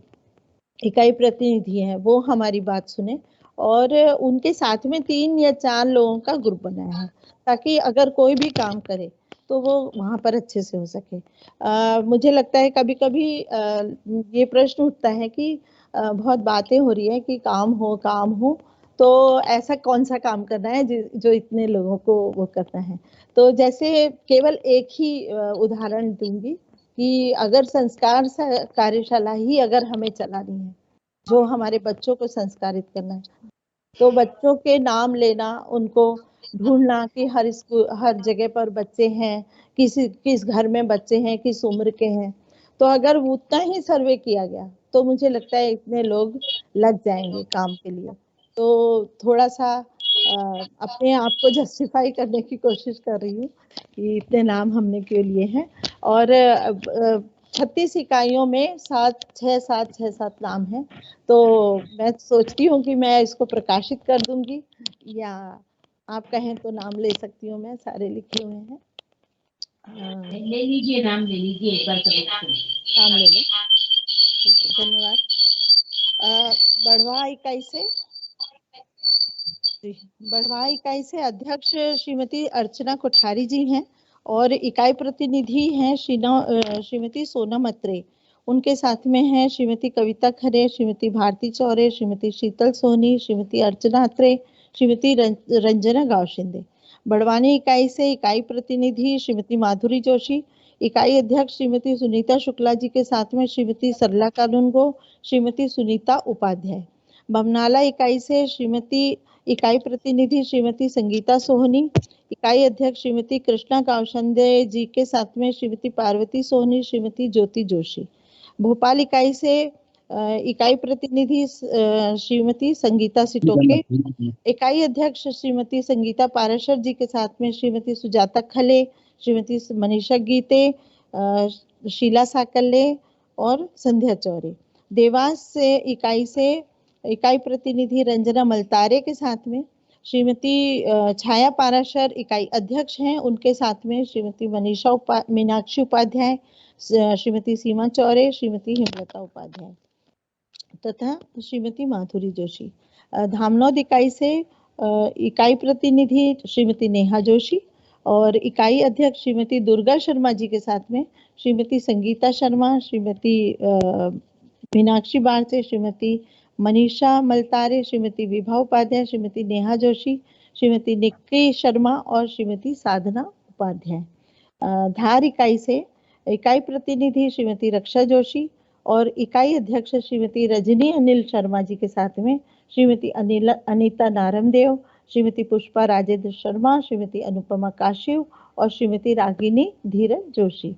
इकाई प्रतिनिधि हैं वो हमारी बात सुने, और उनके साथ में 3 या 4 लोगों का ग्रुप बनाया है, ताकि अगर कोई भी काम करे तो वो वहाँ पर अच्छे से हो सके। मुझे लगता है कभी कभी ये प्रश्न उठता है कि बहुत बातें हो रही है कि काम हो, तो ऐसा कौन सा काम करना है जो इतने लोगों को वो करना है। तो जैसे केवल एक ही उदाहरण दूंगी कि अगर संस्कार कार्यशाला ही अगर हमें चलानी है, जो हमारे बच्चों को संस्कारित करना है, तो बच्चों के नाम लेना, उनको ढूंढना कि हर जगह पर बच्चे हैं, किस घर में बच्चे हैं, किस उम्र के हैं, तो अगर उतना ही सर्वे किया गया तो मुझे लगता है इतने लोग लग जाएंगे काम के लिए। तो थोड़ा सा अपने आप को जस्टिफाई करने की कोशिश कर रही हूँ कि इतने नाम हमने क्यों लिए हैं। और 36 इकाइयों में 6-7 नाम हैं, तो मैं सोचती हूँ कि मैं इसको प्रकाशित कर दूंगी, या आप कहें तो नाम ले सकती हूँ, मैं सारे लिखे हुए हैं। ले लीजिए, नाम ले लीजिए, एक बार नाम ले लो। ठीक है, धन्यवाद। बढ़वा इकाई से अध्यक्ष श्रीमती अर्चना कोठारी जी हैं, और इकाई प्रतिनिधि हैं श्रीमती सोनम अत्रे। उनके साथ में हैं श्रीमती कविता खरे, श्रीमती भारती चौरे, श्रीमती शीतल सोनी, श्रीमती अर्चना अत्रे, श्रीमती रंजना गांव शिंदे। बड़वानी इकाई से इकाई प्रतिनिधि श्रीमती माधुरी जोशी, इकाई अध्यक्ष श्रीमती सुनीता शुक्ला जी के साथ में श्रीमती सरला कानूनगो, श्रीमती सुनीता उपाध्याय। बमनाला इकाई से श्रीमती इकाई प्रतिनिधि श्रीमती संगीता सोहनी, इकाई अध्यक्ष श्रीमती कृष्णा कावशंदे जी के साथ में श्रीमती पार्वती सोहनी, श्रीमती ज्योति जोशी। भोपाल इकाई से इकाई प्रतिनिधि श्रीमती संगीता सिटोके, इकाई अध्यक्ष श्रीमती संगीता पाराशर जी के साथ में श्रीमती सुजाता खले, श्रीमती मनीषा गीते, शीला साकल्ले और संध्या चौरे। देवास से इकाई प्रतिनिधि रंजना मलतारे के साथ में श्रीमती छाया पाराशर इकाई अध्यक्ष हैं, उनके साथ में श्रीमती मीनाक्षी उपाध्याय, श्रीमती सीमा चौरे, श्रीमती हेमलता उपाध्याय तथा श्रीमती माधुरी जोशी। धामनौद इकाई से इकाई प्रतिनिधि श्रीमती नेहा जोशी और इकाई अध्यक्ष श्रीमती दुर्गा शर्मा जी के साथ में श्रीमती संगीता शर्मा, श्रीमती मीनाक्षी बारसे, श्रीमती मनीषा मलतारे, श्रीमती विभा उपाध्याय, श्रीमती नेहा जोशी, श्रीमती निक्की शर्मा और श्रीमती साधना उपाध्याय। धार इकाई से इकाई प्रतिनिधि श्रीमती रक्षा जोशी और इकाई अध्यक्ष श्रीमती रजनी अनिल शर्मा जी के साथ में श्रीमती अनीता नारमदेव, श्रीमती पुष्पा राजेंद्र शर्मा, श्रीमती अनुपमा काशिव और श्रीमती रागिनी धीरज जोशी।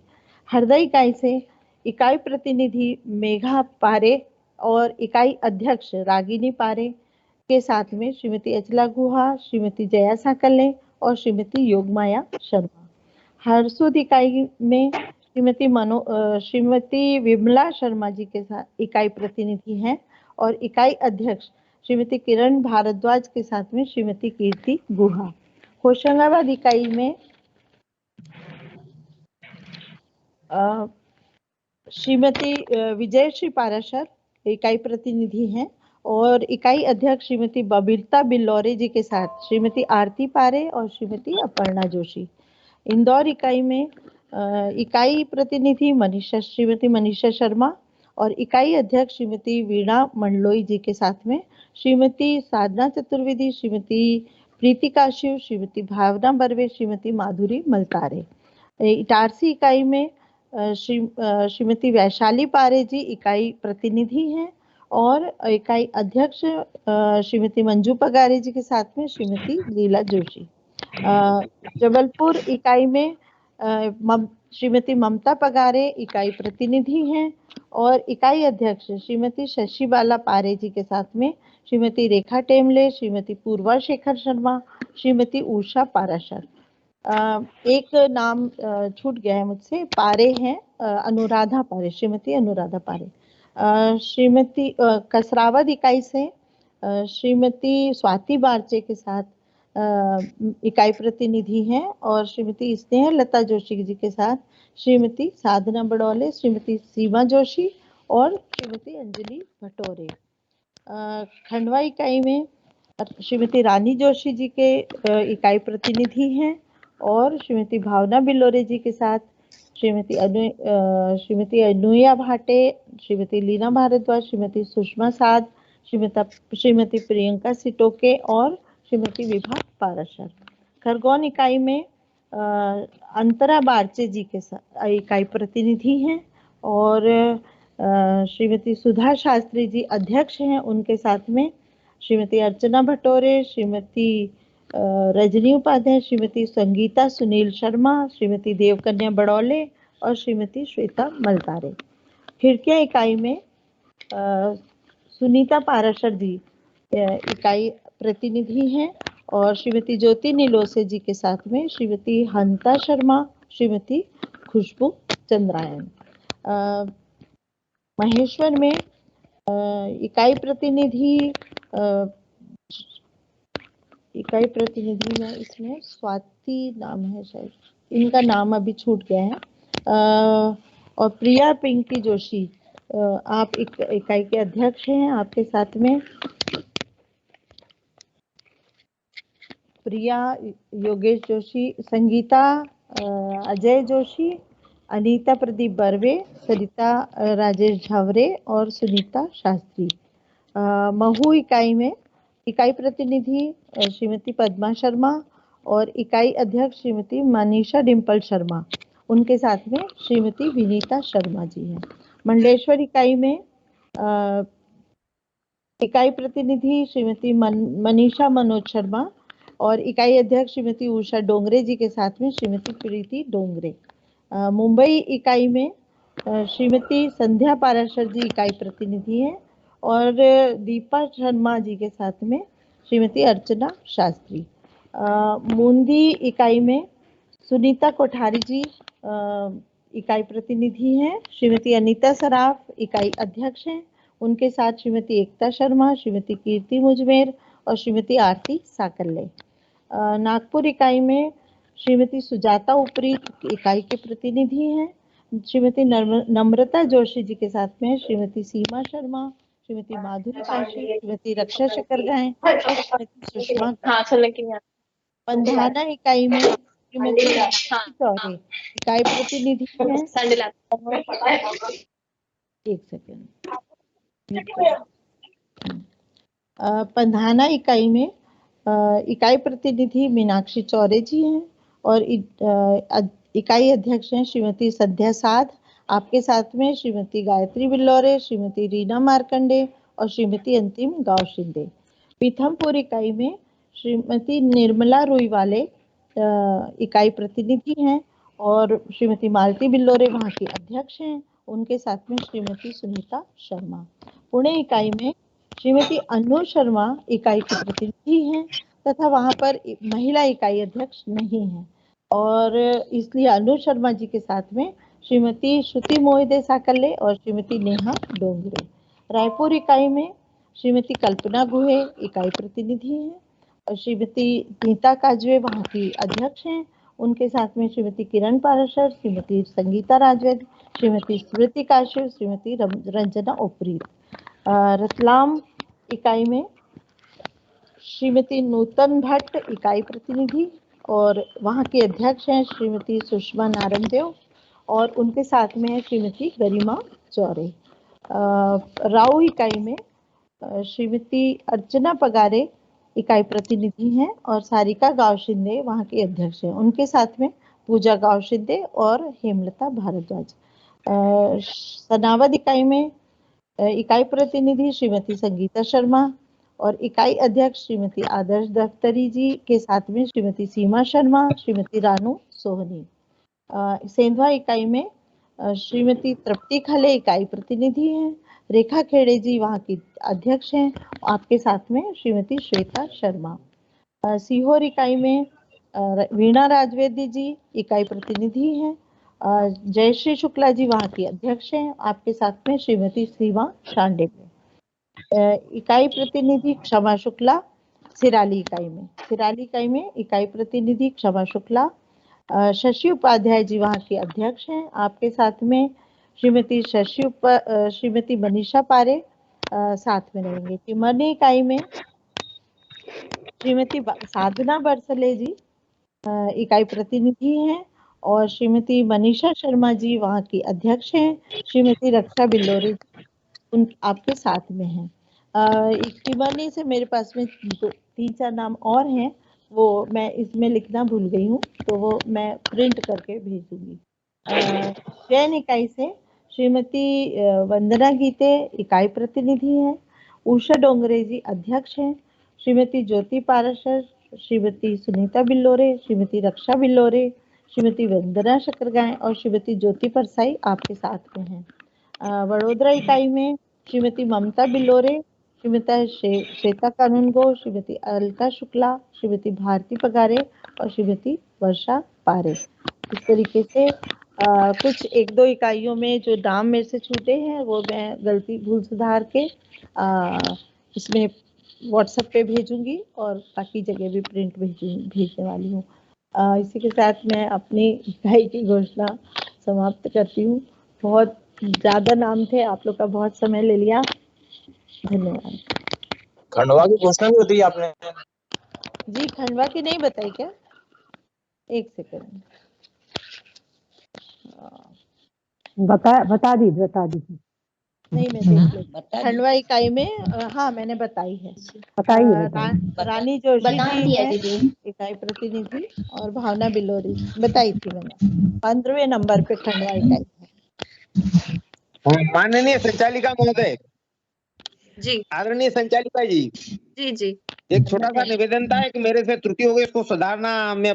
हरदा इकाई से इकाई प्रतिनिधि मेघा पारे और इकाई अध्यक्ष रागिनी पारे के साथ में श्रीमती अचला गुहा, श्रीमती जया साकल्ले और श्रीमती योगमाया शर्मा। हरसूद इकाई में श्रीमती विमला शर्मा जी के साथ इकाई प्रतिनिधि हैं और इकाई अध्यक्ष श्रीमती किरण भारद्वाज के साथ में श्रीमती कीर्ति गुहा। होशंगाबाद इकाई में श्रीमती विजयश्री पाराशर इकाई प्रतिनिधि हैं और इकाई अध्यक्ष श्रीमती बबीता बिल्लौरे जी के साथ श्रीमती आरती पारे और श्रीमती अपर्णा जोशी। इंदौर इकाई में इकाई प्रतिनिधि श्रीमती मनीषा शर्मा और इकाई अध्यक्ष श्रीमती वीणा मंडलोई जी के साथ में श्रीमती साधना चतुर्वेदी, श्रीमती प्रीति काशिव, श्रीमती भावना बर्वे, श्रीमती माधुरी मलतारे। इटारसी इकाई में श्रीमती वैशाली पारे जी इकाई प्रतिनिधि हैं और इकाई अध्यक्ष श्रीमती मंजू पगारे जी के साथ में श्रीमती लीला जोशी। जबलपुर इकाई में श्रीमती ममता पगारे इकाई प्रतिनिधि हैं और इकाई अध्यक्ष श्रीमती शशि बाला पारे जी के साथ में श्रीमती रेखा टेमले, श्रीमती पूर्वा शेखर शर्मा, श्रीमती उषा पाराशर। एक नाम छूट गया है मुझसे, पारे हैं अनुराधा पारे, श्रीमती अनुराधा पारे। श्रीमती कसरावद इकाई से श्रीमती स्वाति बारचे के साथ इकाई प्रतिनिधि हैं और श्रीमती स्नेह लता जोशी जी के साथ श्रीमती साधना बड़ौले, श्रीमती सीमा जोशी और श्रीमती अंजलि भटोरे। खंडवा इकाई में श्रीमती रानी जोशी जी के इकाई प्रतिनिधि हैं और श्रीमती भावना बिल्लोरे जी के साथ श्रीमती अनुया भाटे, श्रीमती लीना भारद्वाज, श्रीमती सुषमा साध, श्रीमती प्रियंका सिटोके और श्रीमती विभा पाराशर। खरगोन इकाई में अंतरा बारचे जी के साथ इकाई प्रतिनिधि हैं और श्रीमती सुधा शास्त्री जी अध्यक्ष हैं, उनके साथ में श्रीमती अर्चना भटोरे, श्रीमती रजनी उपाध्याय, श्रीमती संगीता सुनील शर्मा, श्रीमती देवकन्या बड़ौले और श्रीमती श्वेता मलतारे। खिड़कियां इकाई में सुनीता पाराशर जी इकाई प्रतिनिधि हैं और श्रीमती ज्योति नीलोसे जी के साथ में श्रीमती हंता शर्मा, श्रीमती खुशबू चंद्रायन। महेश्वर में इकाई प्रतिनिधि में इसमें स्वाति नाम है, शायद इनका नाम अभी छूट गया है। और प्रिया पिंकी जोशी आप इकाई के अध्यक्ष हैं, आपके साथ में प्रिया योगेश जोशी, संगीता अजय जोशी, अनीता प्रदीप बर्वे, सरिता राजेश झावरे और सुनीता शास्त्री। महू इकाई में इकाई प्रतिनिधि श्रीमती पद्मा शर्मा और इकाई अध्यक्ष श्रीमती मनीषा डिम्पल शर्मा, उनके साथ में श्रीमती विनीता शर्मा जी हैं। मंडलेश्वर इकाई में इकाई प्रतिनिधि श्रीमती मनीषा मनोज शर्मा और इकाई अध्यक्ष श्रीमती उषा डोंगरे जी के साथ में श्रीमती प्रीति डोंगरे। मुंबई इकाई में श्रीमती संध्या पाराशर जी इकाई प्रतिनिधि हैं और दीपा शर्मा जी के साथ में श्रीमती अर्चना शास्त्री। मुंदी इकाई में सुनीता कोठारी जी इकाई प्रतिनिधि हैं, श्रीमती अनीता सराफ इकाई अध्यक्ष हैं, उनके साथ श्रीमती एकता शर्मा, श्रीमती कीर्ति मुजमेर और श्रीमती आरती साकल्ले। नागपुर इकाई में श्रीमती सुजाता उपरीत इकाई के प्रतिनिधि हैं, श्रीमती नम्रता जोशी जी के साथ में श्रीमती सीमा शर्मा, श्रीमती माधुरी काशी, श्रीमती रक्षा शकरगाय, श्रीमती सुषमा। पंधाना इकाई में श्रीमती चौरे इकाई प्रतिनिधि हैं। एक सेकेंड। पंधाना इकाई में इकाई प्रतिनिधि मीनाक्षी चौरे जी हैं और इकाई अध्यक्ष हैं श्रीमती संध्या साध। आपके साथ में श्रीमती गायत्री बिल्लौरे, श्रीमती रीना मार्कंडे और श्रीमती अंतिम गांव शिंदे। पीथमपुर इकाई में श्रीमती निर्मला रुईवाले इकाई प्रतिनिधि हैं और श्रीमती मालती बिल्लौरे वहाँ की अध्यक्ष हैं, उनके साथ में श्रीमती सुनीता शर्मा। पुणे इकाई में श्रीमती अनु शर्मा इकाई की प्रतिनिधि हैं तथा वहाँ पर महिला इकाई अध्यक्ष नहीं है और इसलिए अनु शर्मा जी के साथ में श्रीमती श्रुति मोहिदे साकल्ले और श्रीमती नेहा डोंगरे। रायपुर इकाई में श्रीमती कल्पना गुहे इकाई प्रतिनिधि हैं और श्रीमती नीता काजवे वहाँ की अध्यक्ष हैं, उनके साथ में श्रीमती किरण पाराशर, श्रीमती संगीता राजवेद, श्रीमती स्मृति काश्यप, श्रीमती रंजना उपरीत। रतलाम इकाई में श्रीमती नूतन भट्ट इकाई प्रतिनिधि और वहाँ के अध्यक्ष हैं श्रीमती सुषमा नारंगदेव और उनके साथ में है श्रीमती गरिमा चौरे। राव इकाई में श्रीमती अर्चना पगारे इकाई प्रतिनिधि हैं और सारिका गांव शिंदे वहाँ के अध्यक्ष हैं, उनके साथ में पूजा गांव शिंदे और हेमलता भारद्वाज। सनावद इकाई में इकाई प्रतिनिधि श्रीमती संगीता शर्मा और इकाई अध्यक्ष श्रीमती आदर्श दफ्तरी जी के साथ में श्रीमती सीमा शर्मा, श्रीमती रानू सोहनी। सेंधवा इकाई में श्रीमती तृप्ति खले इकाई प्रतिनिधि हैं, रेखा खेड़े जी वहाँ की अध्यक्ष हैं, आपके साथ में श्रीमती श्वेता शर्मा। सीहोर इकाई में वीणा राजवेदी जी इकाई प्रतिनिधि हैं, जयश्री शुक्ला जी वहाँ की अध्यक्ष हैं, आपके साथ में श्रीमती सीमा शांडे। इकाई प्रतिनिधि क्षमा शुक्ला सिराली इकाई में इकाई प्रतिनिधि क्षमा शुक्ला। शशि उपाध्याय जी वहाँ के अध्यक्ष हैं, आपके साथ में श्रीमती मनीषा पारे साथ में रहेंगे। तिमरनी इकाई में श्रीमती साधना बरसले जी इकाई प्रतिनिधि हैं और श्रीमती मनीषा शर्मा जी वहाँ की अध्यक्ष हैं, श्रीमती रक्षा बिल्लोरे उन आपके साथ में हैं। तिमरनी से मेरे पास में 3-4 नाम और हैं, वो मैं इसमें लिखना भूल गई हूँ तो वो मैं प्रिंट करके भेज दूंगी। जैन इकाई से श्रीमती वंदना गीते इकाई प्रतिनिधि हैं, उषा डोंगरे जी अध्यक्ष हैं, श्रीमती ज्योति पाराशर, श्रीमती सुनीता बिल्लोरे, श्रीमती रक्षा बिल्लोरे, श्रीमती वंदना शकरगाय और श्रीमती ज्योति परसाई आपके साथ में हैं। वडोदरा इकाई में श्रीमती ममता बिल्लोरे, श्रीमती श्वेता कानूनगो, श्रीमती अलका शुक्ला, श्रीमती भारती पगारे और श्रीमती वर्षा पारे। इस तरीके से कुछ 1-2 इकाइयों में जो नाम मेरे से छूटे हैं वो मैं गलती भूल सुधार के इसमें व्हाट्सएप पे भेजूंगी और बाकी जगह भी प्रिंट भेजने वाली हूँ। इसी के साथ मैं अपनी इकाई की घोषणा समाप्त करती हूँ। बहुत ज़्यादा नाम थे, आप लोग का बहुत समय ले लिया, धन्यवाद। खंडवा की घोषणा भी होती है आपने? जी खंडवा की नहीं बताई क्या? एक सेकंड, बता दीजिए। नहीं मैं देख लेती। खंडवा इकाई में हाँ मैंने बताई है, रानी जोशी जी है इकाई प्रतिनिधि और भावना बिल्लोरी बताई थी मैंने। 15वें नंबर पे खंडवा इकाई है। माननीय संचालिका महोदय, जी आदरणीय संचालिका जी, जी जी एक छोटा सा निवेदन था कि मेरे से त्रुटि हो गई, इसको सुधारना मैं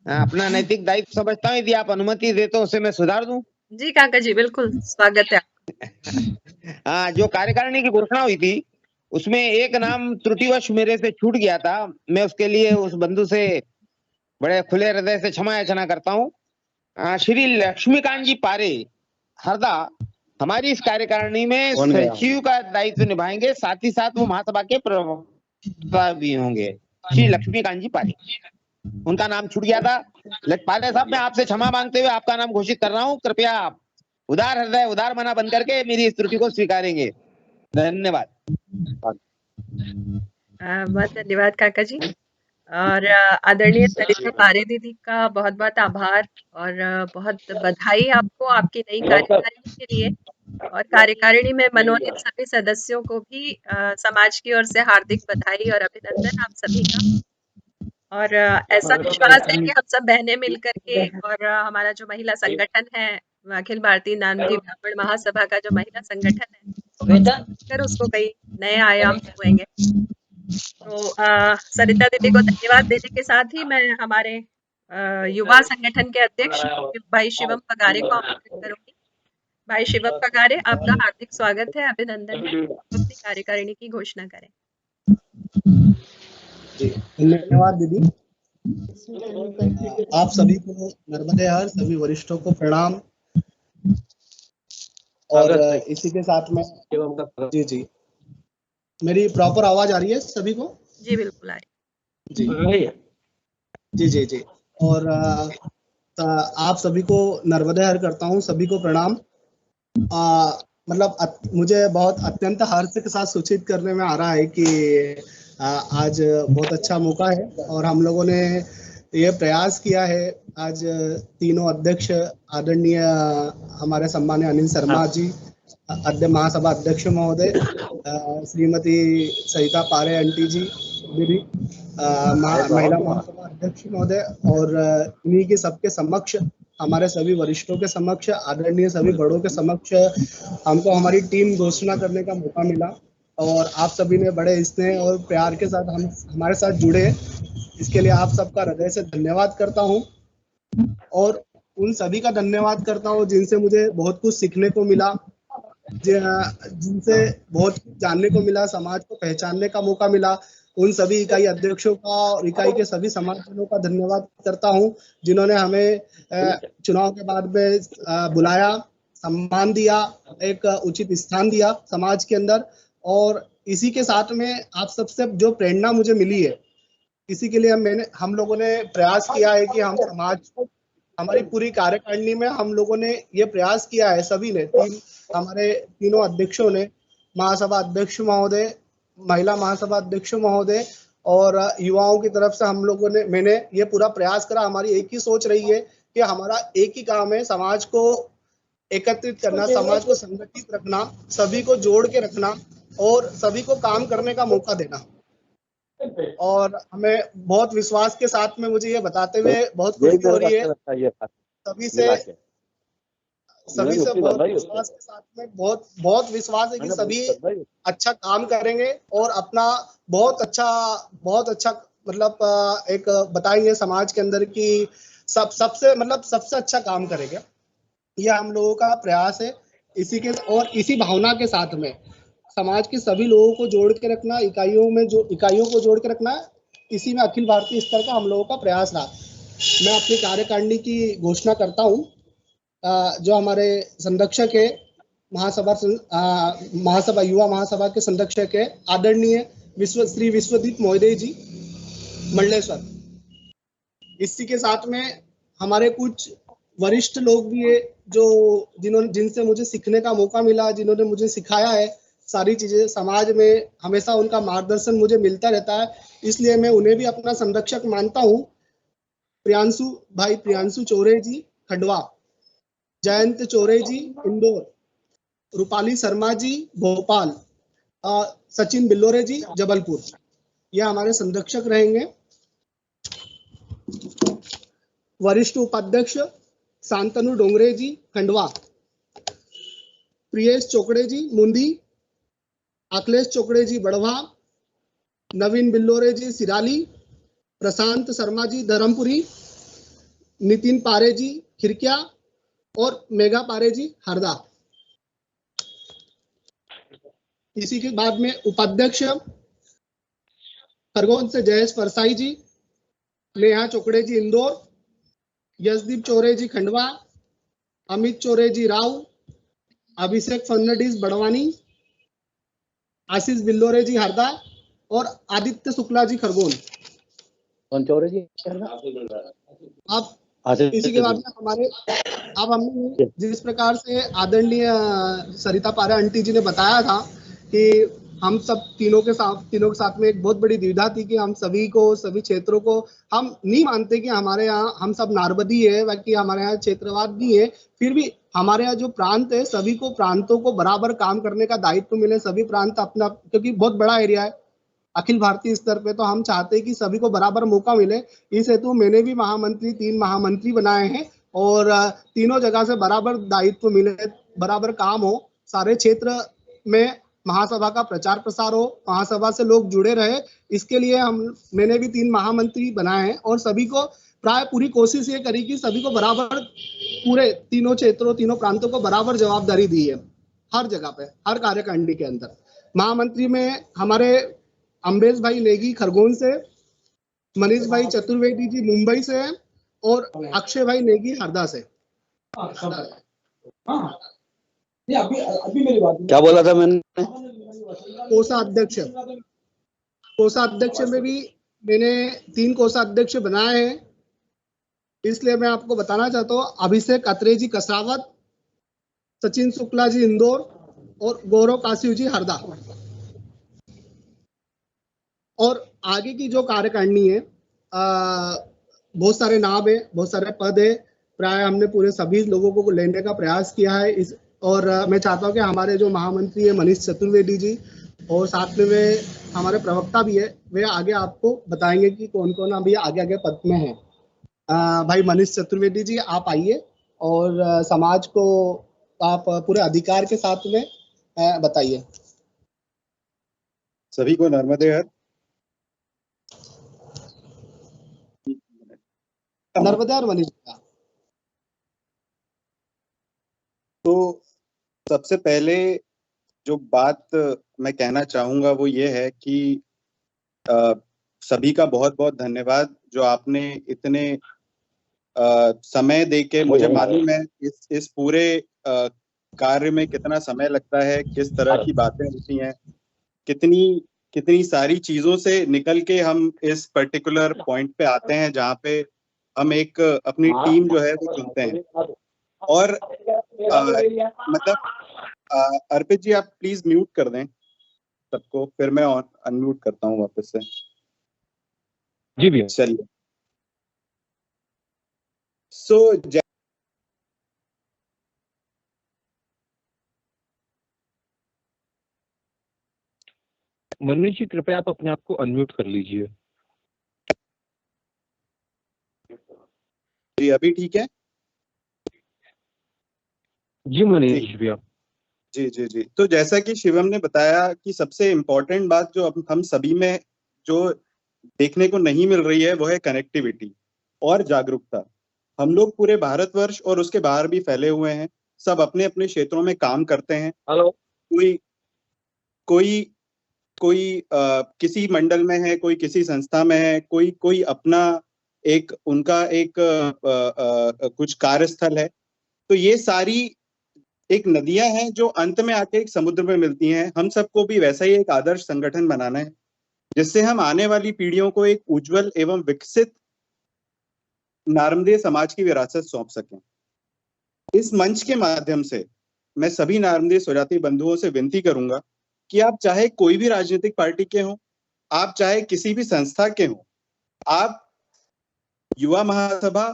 अपना नैतिक दायित्व समझता हूँ। यदि आप अनुमति दे तो उसे मैं सुधार दूं। जी काका जी, बिल्कुल स्वागत है। हाँ, जो कार्यकारिणी की घोषणा हुई थी उसमें एक नाम त्रुटिवश मेरे से छूट गया था। मैं उसके लिए उस बंधु से बड़े खुले हृदय से क्षमा याचना करता हूँ। श्री लक्ष्मीकांत जी पारे हरदा हमारी इस कार्यकारिणी में सचिव का दायित्व निभाएंगे, साथ ही साथ वो महासभा के प्रवक्ता भी होंगे। श्री लक्ष्मीकांत जी पारे, उनका नाम छूट गया था। पारे साहब, मैं आपसे क्षमा मांगते हुए आपका नाम घोषित कर रहा हूँ। कृपया आप उदार हृदय उदार मना बन करके मेरी इस त्रुटि को स्वीकारेंगे। धन्यवाद। बहुत धन्यवाद काका जी। और आदरणीय सरिता पारे दीदी का बहुत बहुत आभार और बहुत बधाई आपको आपकी नई कार्यकारिणी के लिए, और कार्यकारिणी में मनोनीत सभी सदस्यों को भी समाज की ओर से हार्दिक बधाई और अभिनंदन आप सभी का। और ऐसा विश्वास है कि हम सब बहनें मिलकर के और हमारा जो महिला संगठन है, अखिल भारतीय नामधी ब्राह्मण महासभा का जो महिला संगठन है, कर उसको कई नए आयाम छुएंगे। तो सरिता दीदी को धन्यवाद देने के साथ ही मैं हमारे युवा संगठन के अध्यक्ष भाई शिवम पगारे को आमंत्रित करूंगी। भाई शिवम पगारे, आपका हार्दिक स्वागत है, अभिनंदन है। अपनी कार्यकारिणी की घोषणा करें। जी धन्यवाद दीदी। आप सभी को नर्मदे हर, सभी वरिष्ठों को प्रणाम। और इसी के साथ में जी मेरी प्रॉपर आवाज आ रही है सभी को? जी बिल्कुल आ रही है। जी और आप सभी को नर्मदे हर करता हूँ, सभी को प्रणाम। मतलब मुझे बहुत अत्यंत हर्ष के साथ सूचित करने में आ रहा है कि आज बहुत अच्छा मौका है और हम लोगों ने ये प्रयास किया है। आज तीनों अध्यक्ष आदरणीय हमारे सम्मानीय अनिल शर्मा जी, महासभा अध्यक्ष महोदय, श्रीमती सरिता पारे आंटी जी, दीदी, महिला महासभा अध्यक्ष महोदय, और इन्हीं के सबके समक्ष, हमारे सभी वरिष्ठों के समक्ष, आदरणीय सभी बड़ों के समक्ष हमको हमारी टीम घोषणा करने का मौका मिला। और आप सभी ने बड़े स्नेह और प्यार के साथ हमारे साथ जुड़े, इसके लिए आप सबका हृदय से धन्यवाद करता हूं। और उन सभी का धन्यवाद करता हूं जिनसे मुझे बहुत कुछ सीखने को मिला, जिनसे बहुत कुछ जानने को मिला, समाज को पहचानने का मौका मिला। उन सभी इकाई अध्यक्षों का और इकाई के सभी समाजजनों का धन्यवाद करता हूं जिन्होंने हमें चुनाव के बाद में बुलाया, सम्मान दिया, एक उचित स्थान दिया समाज के अंदर। और इसी के साथ में आप सबसे जो प्रेरणा मुझे मिली है, इसी के लिए हम लोगों ने प्रयास किया है कि हम समाज को, हमारी पूरी कार्यकारिणी में हम लोगों ने ये प्रयास किया है, सभी ने, हमारे तीनों अध्यक्षों ने, महासभा अध्यक्ष महोदय, महिला महासभा अध्यक्ष महोदय और युवाओं की तरफ से हम लोगों ने, मैंने ये पूरा प्रयास करा। हमारी एक ही सोच रही है कि हमारा एक ही काम है, समाज को एकत्रित करना, समाज को संगठित रखना, सभी को जोड़ के रखना और सभी को काम करने का मौका देना। और हमें बहुत विश्वास के साथ में, मुझे ये बताते हुए बहुत खुशी हो रही है, सभी से बहुत विश्वास के साथ में, बहुत विश्वास है कि सभी अच्छा काम करेंगे और अपना बहुत अच्छा मतलब एक बताएंगे समाज के अंदर की सबसे अच्छा काम करेंगे। यह हम लोगों का प्रयास है। इसी भावना के साथ में समाज के सभी लोगों को जोड़ के रखना, इकाइयों को जोड़ के रखना, इसी में अखिल भारतीय स्तर का हम लोगों का प्रयास रहा। मैं अपनी कार्यकारिणी की घोषणा करता हूं। जो हमारे संरक्षक है, महासभा युवा महासभा के संरक्षक है, आदरणीय श्री विश्वदीप महोदय जी, मंडलेश्वर। इसी के साथ में हमारे कुछ वरिष्ठ लोग भी है जिनसे मुझे सीखने का मौका मिला, जिन्होंने मुझे सिखाया है सारी चीजें। समाज में हमेशा उनका मार्गदर्शन मुझे मिलता रहता है, इसलिए मैं उन्हें भी अपना संरक्षक मानता हूँ। प्रियांशु चौरे जी खंडवा, जयंत चौरे जी इंदौर, रूपाली शर्मा जी भोपाल, सचिन बिल्लोरे जी जबलपुर, ये हमारे संरक्षक रहेंगे। वरिष्ठ उपाध्यक्ष शांतनु डोंगरे जी खंडवा, प्रियेश चोकड़े जी मुंदी, अखिलेश चोकड़े जी बढ़वा, नवीन बिल्लोरे जी सिराली, प्रशांत शर्मा जी धर्मपुरी, नितिन पारे जी खिरकिया और मेघा पारे जी हरदा। इसी के बाद में उपाध्यक्ष खरगोन से जयेश परसाई जी, नेहा चोकड़े जी इंदौर, यशदीप चौरे जी खंडवा, अमित चौरे जी राव, अभिषेक फर्नांडिस बड़वानी, आशीष बिल्लोरे जी हरदा और आदित्य शुक्ला जी खरगोन। कौन चौरे जी? अब इसी के बाद में हमारे हमने जिस प्रकार से आदरणीय सरिता पारा आंटी जी ने बताया था कि हम सब तीनों के साथ में एक बहुत बड़ी दुविधा थी कि हम सभी क्षेत्रों को हम नहीं मानते कि हमारे यहाँ हम सब नारबदी है, बाकी हमारे यहाँ क्षेत्रवाद नहीं है, फिर भी हमारे यहाँ जो प्रांत है सभी को प्रांतों को बराबर काम करने का दायित्व मिले, सभी प्रांत अपना, क्योंकि बहुत बड़ा एरिया है अखिल भारतीय स्तर पे, तो हम चाहते हैं कि सभी को बराबर मौका मिले। इस हेतु मैंने भी तीन महामंत्री बनाए हैं और तीनों जगह से बराबर दायित्व मिले, बराबर काम हो, सारे क्षेत्र में महासभा का प्रचार प्रसार हो, महासभा से लोग जुड़े रहे, इसके लिए मैंने भी 3 महामंत्री बनाए हैं और सभी को प्राय पूरी कोशिश ये करी कि सभी को बराबर पूरे तीनों क्षेत्रों तीनों प्रांतों को बराबर जवाबदारी दी है हर जगह पे, हर कार्यकारिणी के अंदर। महामंत्री में हमारे अम्बेश भाई नेगी खरगोन से, मनीष भाई चतुर्वेदी जी मुंबई से और अक्षय भाई नेगी हरदा से। अभी मेरी बात क्या बोला था मैंने? कोषाध्यक्ष में भी मैंने 3 कोषाध्यक्ष बनाए हैं, इसलिए मैं आपको बताना चाहता हूँ अभिषेक अत्रे जी कसरावत, सचिन शुक्ला जी इंदौर और गौरव कासिव जी हरदा। और आगे की जो कार्यकारिणी है बहुत सारे नाम है, बहुत सारे पद है, प्राय हमने पूरे सभी लोगों को लेने का प्रयास किया है इस, और मैं चाहता हूं कि हमारे जो महामंत्री है मनीष चतुर्वेदी जी और साथ में वे हमारे प्रवक्ता भी है, वे आगे आपको बताएंगे कि कौन कौन अभी आगे पद में है। भाई मनीष चतुर्वेदी जी आप आइए और समाज को आप पूरे अधिकार के साथ में बताइए। सभी को नर्मदे हर। नर्मदा और मनीष। तो सबसे पहले जो बात मैं कहना चाहूंगा वो ये है कि सभी का बहुत बहुत धन्यवाद जो आपने इतने समय देके, मुझे मालूम है इस पूरे कार्य में कितना समय लगता है, किस तरह की बातें होती हैं, कितनी सारी चीजों से निकल के हम इस पर्टिकुलर पॉइंट पे आते हैं जहाँ पे हम एक अपनी टीम जो है वो चुनते हैं। और मतलब अर्पित जी आप प्लीज म्यूट कर दें सबको, फिर मैं अनम्यूट करता हूँ वापस से। जी भैया। चलिए। मनीष जी कृपया आप अपने आप को अनम्यूट कर लीजिए। जी अभी ठीक है? जी मनीष भैया। जी। तो जैसा कि शिवम ने बताया कि सबसे इम्पोर्टेंट बात जो हम सभी में जो देखने को नहीं मिल रही है वो है कनेक्टिविटी और जागरूकता। हम लोग पूरे भारतवर्ष और उसके बाहर भी फैले हुए हैं, सब अपने अपने क्षेत्रों में काम करते हैं। हेलो। कोई किसी मंडल में है, कोई किसी संस्था में है, कोई अपना उनका कुछ कार्यस्थल है। तो ये सारी एक नदियां हैं जो अंत में आके एक समुद्र में मिलती हैं। हम सबको भी वैसा ही एक आदर्श संगठन बनाना है जिससे हम आने वाली पीढ़ियों को एक उज्जवल एवं विकसित नारमदीय समाज की विरासत सौंप सकें। इस मंच के माध्यम से मैं सभी नारमदीय स्वजाति बंधुओं से विनती करूंगा कि आप चाहे कोई भी राजनीतिक पार्टी के हों, आप चाहे किसी भी संस्था के हों, आप युवा महासभा,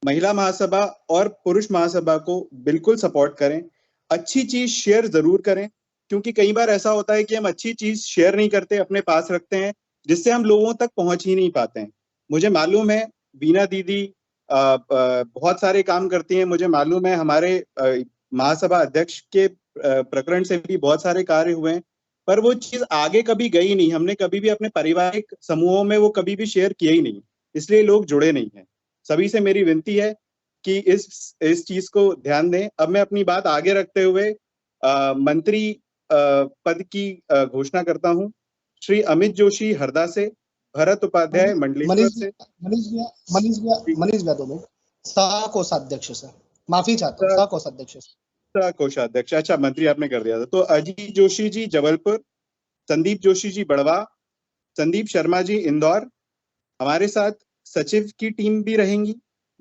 महिला महासभा और पुरुष महासभा को बिल्कुल सपोर्ट करें। अच्छी चीज शेयर जरूर करें, क्योंकि कई बार ऐसा होता है कि हम अच्छी चीज शेयर नहीं करते, अपने पास रखते हैं, जिससे हम लोगों तक पहुंच ही नहीं पाते हैं। मुझे मालूम है बीना दीदी बहुत सारे काम करती हैं, मुझे मालूम है हमारे महासभा अध्यक्ष के प्रकरण से भी बहुत सारे कार्य हुए हैं, पर वो चीज आगे कभी गई नहीं, हमने कभी भी अपने पारिवारिक समूहों में वो कभी भी शेयर किया ही नहीं, इसलिए लोग जुड़े नहीं हैं। सभी से मेरी विनती है कि इस चीज को ध्यान दें। अब मैं अपनी बात आगे रखते हुए मंत्री पद की घोषणा करता हूं। श्री अमित जोशी हरदा से, भरत उपाध्याय मंडलेश्वर से। मनीष भैया 2 मिनट। सह कोषाध्यक्ष से माफी चाहता हूँ, सह कोषाध्यक्ष से। कोषाध्यक्ष, अच्छा मंत्री आपने कर दिया था। तो अजीत जोशी जी जबलपुर, संदीप जोशी जी बड़वा, संदीप शर्मा जी इंदौर। हमारे साथ सचिव की टीम भी रहेंगी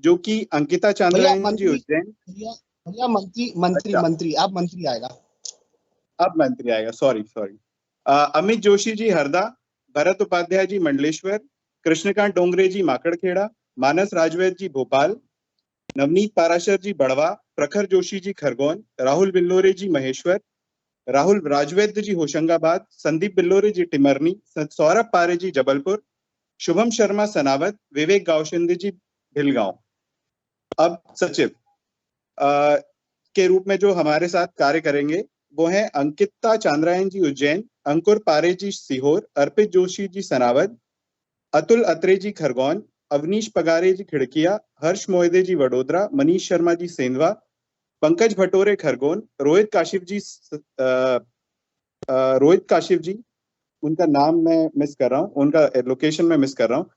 जो कि अंकिता चांद्रायन जी उज्जैन। भैया मंत्री अच्छा। मंत्री आप मंत्री आएगा, अब मंत्री आएगा, सॉरी। अमित जोशी जी हरदा, भरत उपाध्याय जी मंडलेश्वर, कृष्णकांत डोंगरे जी माकड़खेड़ा, मानस राजवैद जी भोपाल, नवनीत पाराशर जी बड़वा, प्रखर जोशी जी खरगोन, राहुल बिल्लोरे जी महेश्वर, राहुल राजवैद्य जी होशंगाबाद, संदीप बिल्लोरे जी टिमरनी, सौरभ पारे जी जबलपुर, शुभम शर्मा सनावत, विवेक गावशिंदे जी भिलगांव। अब सचिव के रूप में जो हमारे साथ कार्य करेंगे वो है अंकिता चांद्रायन जी उज्जैन, अंकुर पारे जी सीहोर, अर्पित जोशी जी सनावद, अतुल अत्रे जी खरगोन, अवनीश पगारे जी खिड़किया, हर्ष मोहिदे जी वडोदरा, मनीष शर्मा जी सेंधवा, पंकज भटोरे खरगोन, रोहित काशिव जी उनका नाम मैं मिस कर रहा हूँ, उनका लोकेशन में मिस कर रहा हूँ,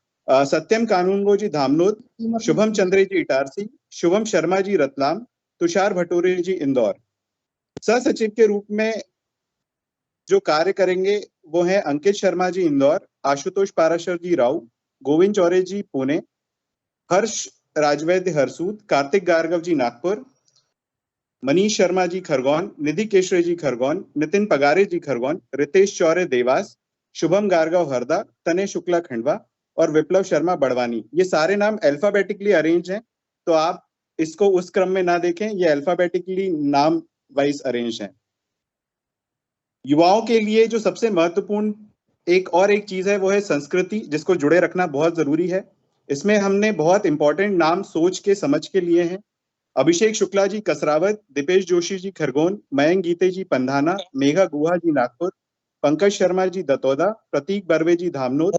सत्यम कानूनगो जी धामनोद, शुभम चंद्रे जी इटारसी, शुभम शर्मा जी रतलाम, तुषार भटोरे जी इंदौर। सह सचिव के रूप में जो कार्य करेंगे वो है अंकित शर्मा जी इंदौर, आशुतोष पाराशर जी राव, गोविंद चौरे जी पुणे, हर्ष राजवैद्य हरसूद, कार्तिक गार्गव जी नागपुर, मनीष शर्मा जी खरगोन, निधि केशरे जी खरगोन, नितिन पगारे जी खरगोन, रितेश चौरे देवास, शुभम गार्गव हरदा, तने शुक्ला खंडवा और विप्लव शर्मा बड़वानी। ये सारे नाम अल्फाबेटिकली अरेंज हैं, तो आप इसको उस क्रम में ना देखें, ये अल्फाबेटिकली नाम वाइज अरेंज हैं। युवाओं के लिए जो सबसे महत्वपूर्ण एक चीज है वो है संस्कृति, जिसको जुड़े रखना बहुत जरूरी है। इसमें हमने बहुत इंपॉर्टेंट नाम सोच के समझ के लिए हैं। अभिषेक शुक्ला जी कसरावत, दीपेश जोशी जी खरगोन, मयंक गीते जी पंधाना, मेघा गुहा जी नागपुर, पंकज शर्मा जी दतौदा, प्रतीक बर्वे जी धामनोद,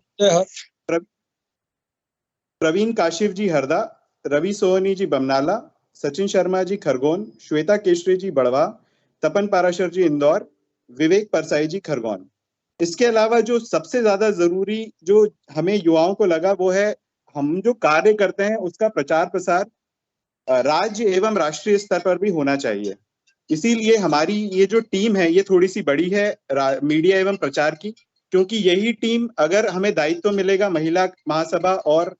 प्रवीण काशिव जी हरदा, रवि सोहनी जी बमनाला, सचिन शर्मा जी खरगोन, श्वेता केशरी जी बड़वा, तपन पाराशर जी इंदौर, विवेक परसाई जी खरगोन। इसके अलावा जो सबसे ज्यादा जरूरी जो हमें युवाओं को लगा वो है हम जो कार्य करते हैं उसका प्रचार प्रसार राज्य एवं राष्ट्रीय स्तर पर भी होना चाहिए। इसीलिए हमारी ये जो टीम है ये थोड़ी सी बड़ी है मीडिया एवं प्रचार की, क्योंकि यही टीम अगर हमें दायित्व मिलेगा महिला महासभा और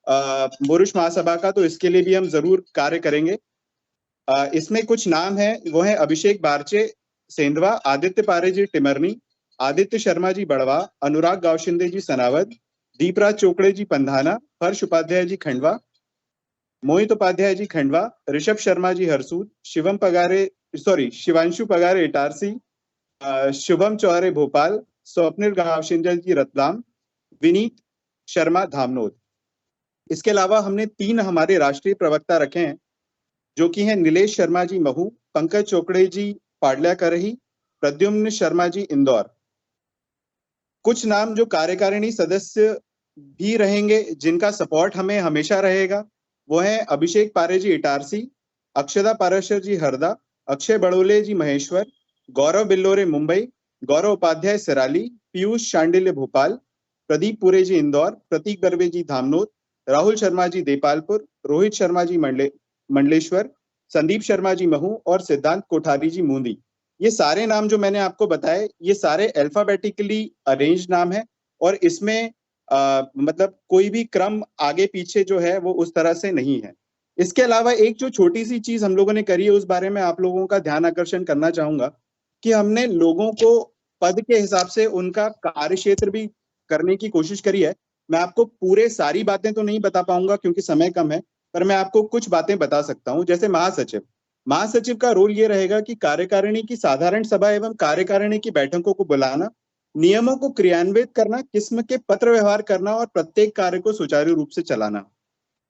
पुरुष महासभा का, तो इसके लिए भी हम जरूर कार्य करेंगे। इसमें कुछ नाम है, वो है अभिषेक बारचे सेंधवा, आदित्य पारे जी टिमरनी, आदित्य शर्मा जी बड़वा, अनुराग गावशिंदे जी सनावद, दीपराज चोकड़े जी पंधाना, हर्ष उपाध्याय जी खंडवा, मोहित उपाध्याय जी खंडवा, ऋषभ शर्मा जी हरसूद, शिवांशु पगारे इटारसी, शुभम चौरे भोपाल, स्वप्निल गावशिंदे जी रतलाम, विनीत शर्मा धामनोद। इसके अलावा हमने 3 हमारे राष्ट्रीय प्रवक्ता रखे हैं जो कि हैं नीलेश शर्मा जी महू, पंकज चोकड़े जी पाडल्या करही, प्रद्युम्न शर्मा जी इंदौर। कुछ नाम जो कार्यकारिणी सदस्य भी रहेंगे जिनका सपोर्ट हमें हमेशा रहेगा वो है अभिषेक पारे जी इटारसी, अक्षदा पाराशर जी हरदा, अक्षय बड़ोले जी महेश्वर, गौरव बिल्लोरे मुंबई, गौरव उपाध्याय सिराली, पीयूष शांडिल्य भोपाल, प्रदीप पुरे जी इंदौर, प्रतीक बर्वे जी धामनोद, राहुल शर्मा जी देपालपुर, रोहित शर्मा जी मंडलेश्वर, संदीप शर्मा जी महू और सिद्धांत कोठारी जी मूंदी। ये सारे नाम जो मैंने आपको बताए ये सारे अल्फाबेटिकली अरेंज नाम है और इसमें मतलब कोई भी क्रम आगे पीछे जो है वो उस तरह से नहीं है। इसके अलावा एक जो छोटी सी चीज हम लोगों ने करी है उस बारे में आप लोगों का ध्यान आकर्षण करना चाहूंगा कि हमने लोगों को पद के हिसाब से उनका कार्य क्षेत्र भी करने की कोशिश करी है। मैं आपको पूरे सारी बातें तो नहीं बता पाऊंगा क्योंकि समय कम है, पर मैं आपको कुछ बातें बता सकता हूं। जैसे महासचिव का रोल ये रहेगा कि कार्यकारिणी की साधारण सभा एवं कार्यकारिणी की बैठकों को बुलाना, नियमों को क्रियान्वित करना, किस्म के पत्र व्यवहार करना और प्रत्येक कार्य को सुचारू रूप से चलाना।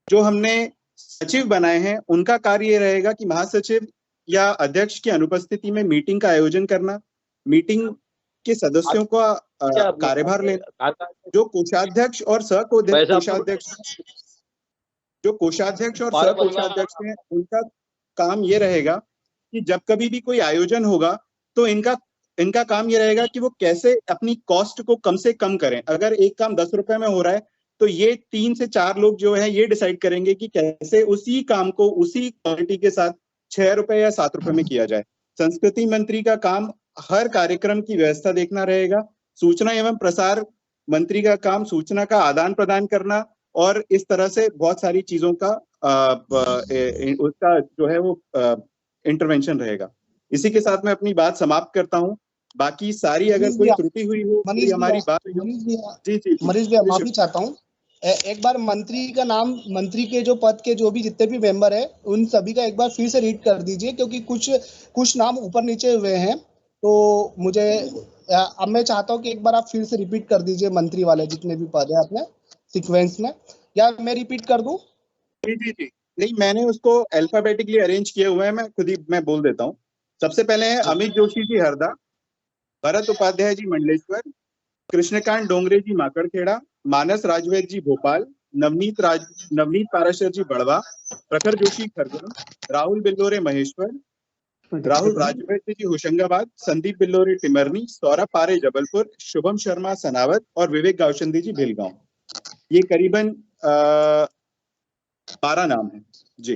जो हमने सचिव बनाए हैं उनका कार्य ये रहेगा कि महासचिव या अध्यक्ष की अनुपस्थिति में मीटिंग का आयोजन करना, मीटिंग के सदस्यों का कार्यभार ले, जो कोषाध्यक्ष और कोषाध्यक्ष और सहकोषाध्यक्ष हैं, उनका काम ये रहेगा कि जब कभी भी कोई आयोजन होगा तो इनका काम ये रहेगा कि वो कैसे अपनी कॉस्ट को कम से कम करें। अगर एक काम 10 रुपए में हो रहा है तो ये 3 से 4 लोग जो है ये डिसाइड करेंगे कि कैसे उसी काम को उसी क्वालिटी के साथ 6 रुपए या 7 रुपए में किया जाए। संस्कृति मंत्री का काम हर कार्यक्रम की व्यवस्था देखना रहेगा। सूचना एवं प्रसार मंत्री का काम सूचना का आदान प्रदान करना और इस तरह से बहुत सारी चीजों का उसका जो है वो इंटरवेंशन रहेगा। इसी के साथ मैं अपनी बात समाप्त करता हूँ। बाकी सारी अगर कोई त्रुटि हुई हो तो हमारी बात मनीष भैया माफी चाहता हूँ। एक बार मंत्री का नाम, मंत्री के जो पद के जो भी जितने भी मेंबर है उन सभी का एक बार फिर से रीड कर दीजिए, क्योंकि कुछ नाम ऊपर नीचे हुए हैं। तो मुझे अब मैं चाहता हूँ कि एक बार आप फिर से रिपीट कर दीजिए मंत्री वाले जितने भी पद है अपने सीक्वेंस में। या मैं रिपीट कर दूं? जी। नहीं, मैंने उसको अल्फाबेटिकली अरेंज किए हुए हैं, मैं बोल देता हूँ। सबसे पहले है अमित जोशी जी हरदा, भरत उपाध्याय जी मंडलेश्वर, कृष्णकांत डोंगरे जी माकड़खेड़ा, मानस राजवैद जी भोपाल, नवनीत पाराशर जी बड़वा, प्रखर जोशी खरगोन, राहुल बिल्लोरे महेश्वर, राहुल राजवैद जी होशंगाबाद, संदीप बिल्लोरे टिमरनी, सौरभ पारे जबलपुर, शुभम शर्मा सनावत और विवेक गावचंदी जी भिलगांव। ये करीबन 12 नाम है जी।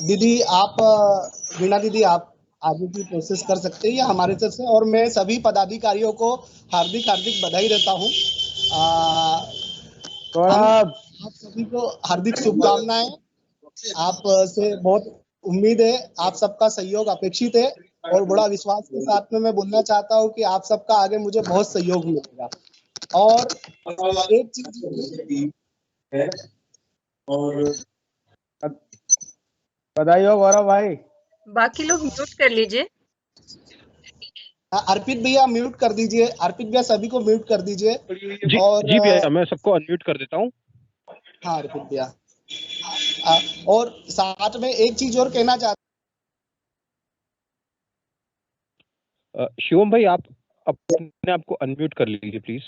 दीदी आप वीणा दीदी आप आगे की प्रोसेस कर सकते हैं या हमारे तरफ से। और मैं सभी पदाधिकारियों को हार्दिक बधाई देता हूँ। आप सभी को हार्दिक शुभकामनाएं। आप से बहुत उम्मीद है, आप सबका सहयोग अपेक्षित है और बड़ा विश्वास के साथ में मैं बोलना चाहता हूँ कि आप सबका आगे मुझे बहुत सहयोग मिलेगा। और एक चीज और बधाई हो गौरव भाई। बाकी लोग म्यूट कर लीजिए। अर्पित भैया म्यूट कर दीजिए। अर्पित भैया सभी को म्यूट कर दीजिए। और जी भैया मैं सबको अनम्यूट कर देता हूँ। हाँ अर्पित भैया। और साथ में एक चीज और कहना चाहता, शिवम भाई आप अपने आप को अनम्यूट कर लीजिए प्लीज।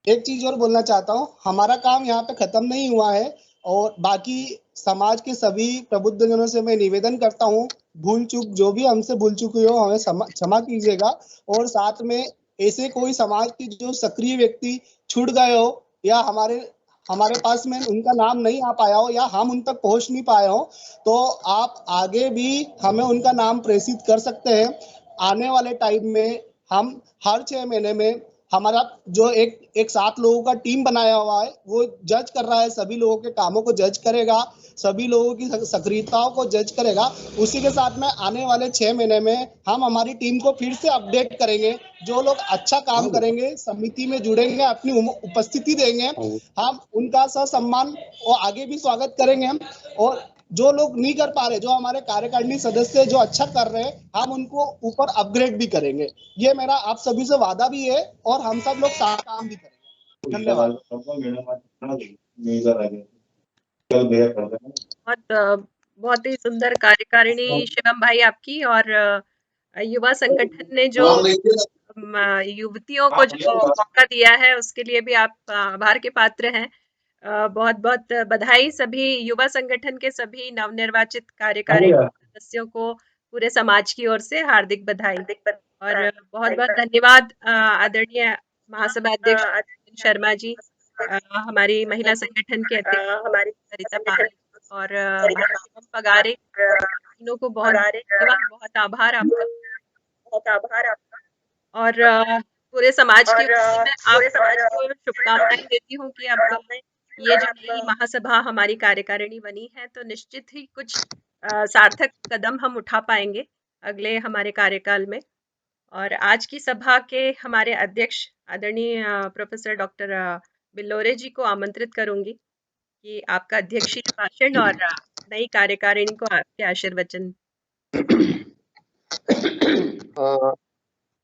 एक चीज और बोलना चाहता हूँ, हमारा काम यहाँ पे खत्म नहीं हुआ है और बाकी समाज के सभी प्रबुद्धजनों से मैं निवेदन करता हूँ, भूल चूक जो भी हमसे भूल चुकी हो हमें क्षमा कीजिएगा। और साथ में ऐसे कोई समाज के जो सक्रिय व्यक्ति छूट गए हो या हमारे पास में उनका नाम नहीं आ पाया हो या हम उन तक पहुंच नहीं पाए हो, तो आप आगे भी हमें उनका नाम प्रेषित कर सकते हैं। आने वाले टाइम में हम हर 6 महीने में हमारा जो एक 7 लोगों का टीम बनाया हुआ है वो जज कर रहा है, सभी लोगों के कामों को जज करेगा, सभी लोगों की सक्रियताओं को जज करेगा। उसी के साथ में आने वाले 6 महीने में हम हमारी टीम को फिर से अपडेट करेंगे। जो लोग अच्छा काम करेंगे, समिति में जुड़ेंगे, अपनी उपस्थिति देंगे, हम उनका सम्मान और आगे भी स्वागत करेंगे। और जो लोग नहीं कर पा रहे, जो हमारे कार्यकारिणी सदस्य जो अच्छा कर रहे हैं, हम उनको ऊपर अपग्रेड भी करेंगे। ये मेरा आप सभी से वादा भी है और हम सब लोग साथ काम भी करेंगे। धन्यवाद। बहुत ही सुंदर कार्यकारिणी शिवम भाई आपकी। और युवा संगठन ने जो युवतियों को जो मौका दिया है उसके लिए भी आप आभार के पात्र हैं। बहुत बहुत बधाई सभी युवा संगठन के सभी नवनिर्वाचित कार्यकारिणी सदस्यों को पूरे समाज की ओर से हार्दिक बधाई और बहुत बहुत धन्यवाद आदरणीय महासभा अध्यक्ष शर्मा जी, हमारी महिला संगठन के अध्यक्ष हमारी सरिता पाल और शिवम पगारे, तीनों को बहुत धन्यवाद, बहुत आभार आपका। और पूरे समाज की ओर से मैं आप समाज को शुभकामनाएं देती हूँ कि अब ये जो नई महासभा हमारी कार्यकारिणी बनी है तो निश्चित ही कुछ सार्थक कदम हम उठा पाएंगे अगले हमारे कार्यकाल में। और आज की सभा के हमारे अध्यक्ष आदरणीय प्रोफेसर डॉक्टर बिल्लोरे जी को आमंत्रित करूंगी कि आपका अध्यक्षीय भाषण और नई कार्यकारिणी को आपके आशीर्वचन।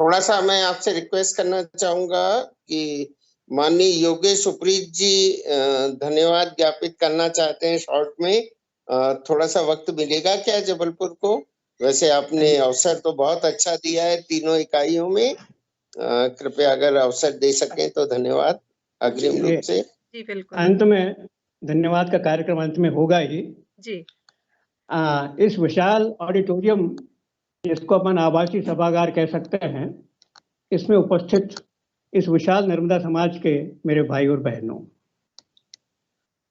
थोड़ा सा मैं आपसे रिक्वेस्ट करना चाहूंगा कि माननीय योगेश उपरीत जी धन्यवाद ज्ञापित करना चाहते हैं शॉर्ट में। थोड़ा सा वक्त मिलेगा क्या जबलपुर को? वैसे आपने अवसर तो बहुत अच्छा दिया है तीनों इकाइयों में, कृपया अगर अवसर दे सकें तो धन्यवाद अग्रिम रूप से। जी बिल्कुल। अंत में धन्यवाद का कार्यक्रम अंत में होगा ही जी। इस विशाल ऑडिटोरियम, जिसको अपन आवासीय सभागार कह सकते हैं, इसमें उपस्थित इस विशाल नर्मदा समाज के मेरे भाई और बहनों,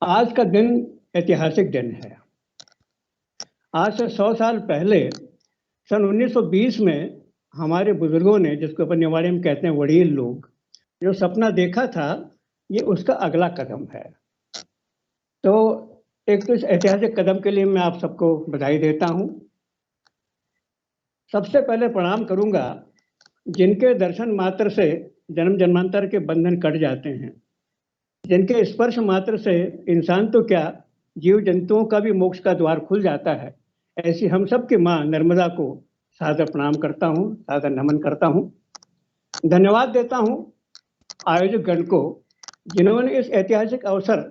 आज का दिन ऐतिहासिक दिन है। आज से 100 साल पहले सन 1920 में हमारे बुजुर्गों ने, जिसको अपन निवाड़ी में कहते हैं वडील लोग, जो सपना देखा था, ये उसका अगला कदम है। तो एक तो इस ऐतिहासिक कदम के लिए मैं आप सबको बधाई देता हूं। सबसे पहले प्रणाम करूंगा जिनके दर्शन मात्र से जन्म जन्मांतर के बंधन कट जाते हैं, जिनके स्पर्श मात्र से इंसान तो क्या जीव जंतुओं का भी मोक्ष का द्वार खुल जाता है। ऐसी हम सब की माँ नर्मदा को सादर प्रणाम करता हूँ, सादर नमन करता हूँ। धन्यवाद देता हूँ आयोजक गण को, जिन्होंने इस ऐतिहासिक अवसर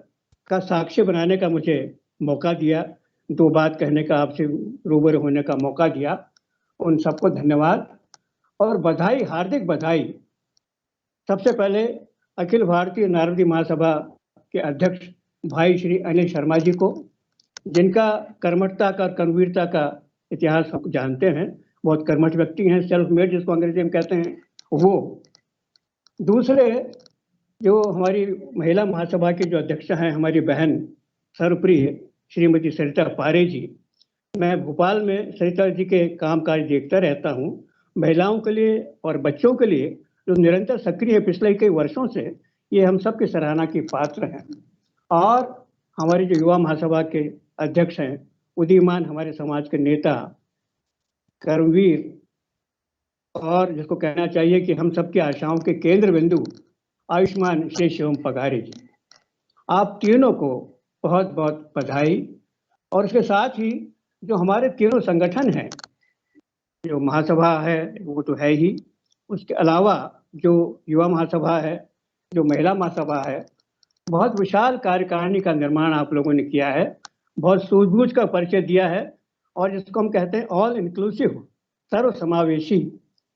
का साक्षी बनाने का मुझे मौका दिया, दो बात कहने का, आपसे रूबरू होने का मौका दिया। उन सबको धन्यवाद और बधाई, हार्दिक बधाई। सबसे पहले अखिल भारतीय नारदी महासभा के अध्यक्ष भाई श्री अनिल शर्मा जी को, जिनका कर्मठता का, कर्मवीरता का इतिहास हम जानते हैं। बहुत कर्मठ व्यक्ति हैं, सेल्फ मेड जिसको अंग्रेजी में कहते हैं वो। दूसरे जो हमारी महिला महासभा की जो अध्यक्षा हैं, हमारी बहन सर्वप्रिय श्रीमती सरिता पारे जी। मैं भोपाल में सरिता जी के कामकाज देखता रहता हूँ। महिलाओं के लिए और बच्चों के लिए जो निरंतर सक्रिय है पिछले कई वर्षों से, ये हम सब की सराहना की पात्र हैं। और हमारी जो युवा महासभा के अध्यक्ष हैं, उदीयमान हमारे समाज के नेता, कर्मवीर, और जिसको कहना चाहिए कि हम सबकी आशाओं के केंद्र बिंदु, आयुष्मान श्री शिवम पगारे जी, आप तीनों को बहुत बहुत बधाई। और इसके साथ ही जो हमारे तीनों संगठन हैं, जो महासभा है वो तो है ही, उसके अलावा जो युवा महासभा है, जो महिला महासभा है, बहुत विशाल कार्यकारिणी का निर्माण आप लोगों ने किया है, बहुत सूझबूझ का परिचय दिया है, और जिसको हम कहते हैं ऑल इंक्लूसिव, सर्व समावेशी,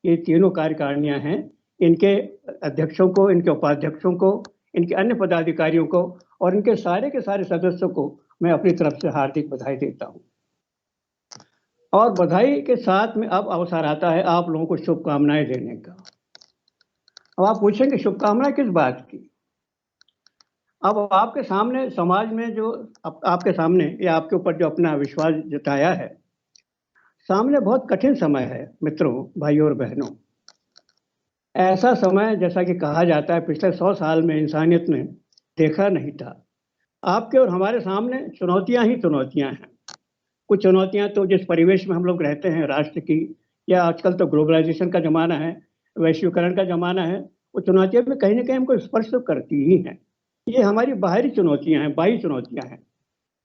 ये तीनों कार्यकारिणियां हैं। इनके अध्यक्षों को, इनके उपाध्यक्षों को, इनके अन्य पदाधिकारियों को और इनके सारे के सारे सदस्यों को मैं अपनी तरफ से हार्दिक बधाई देता हूं। और बधाई के साथ में अब अवसर आता है आप लोगों को शुभकामनाएं देने का। अब आप पूछेंगे शुभकामनाएं किस बात की? अब आपके सामने समाज में जो आपके सामने या आपके ऊपर जो अपना विश्वास जताया है, सामने बहुत कठिन समय है मित्रों, भाइयों और बहनों। ऐसा समय जैसा कि कहा जाता है पिछले 100 साल में इंसानियत ने देखा नहीं था। आपके और हमारे सामने चुनौतियां ही चुनौतियां हैं। कुछ चुनौतियां तो जिस परिवेश में हम लोग रहते हैं राष्ट्र की, या आजकल तो ग्लोबलाइजेशन का जमाना है, वैश्वीकरण का जमाना है, वो चुनौतियां भी कहीं ना कहीं हमको स्पर्श तो करती ही हैं। ये हमारी बाहरी चुनौतियां हैं, बाह्य चुनौतियां हैं।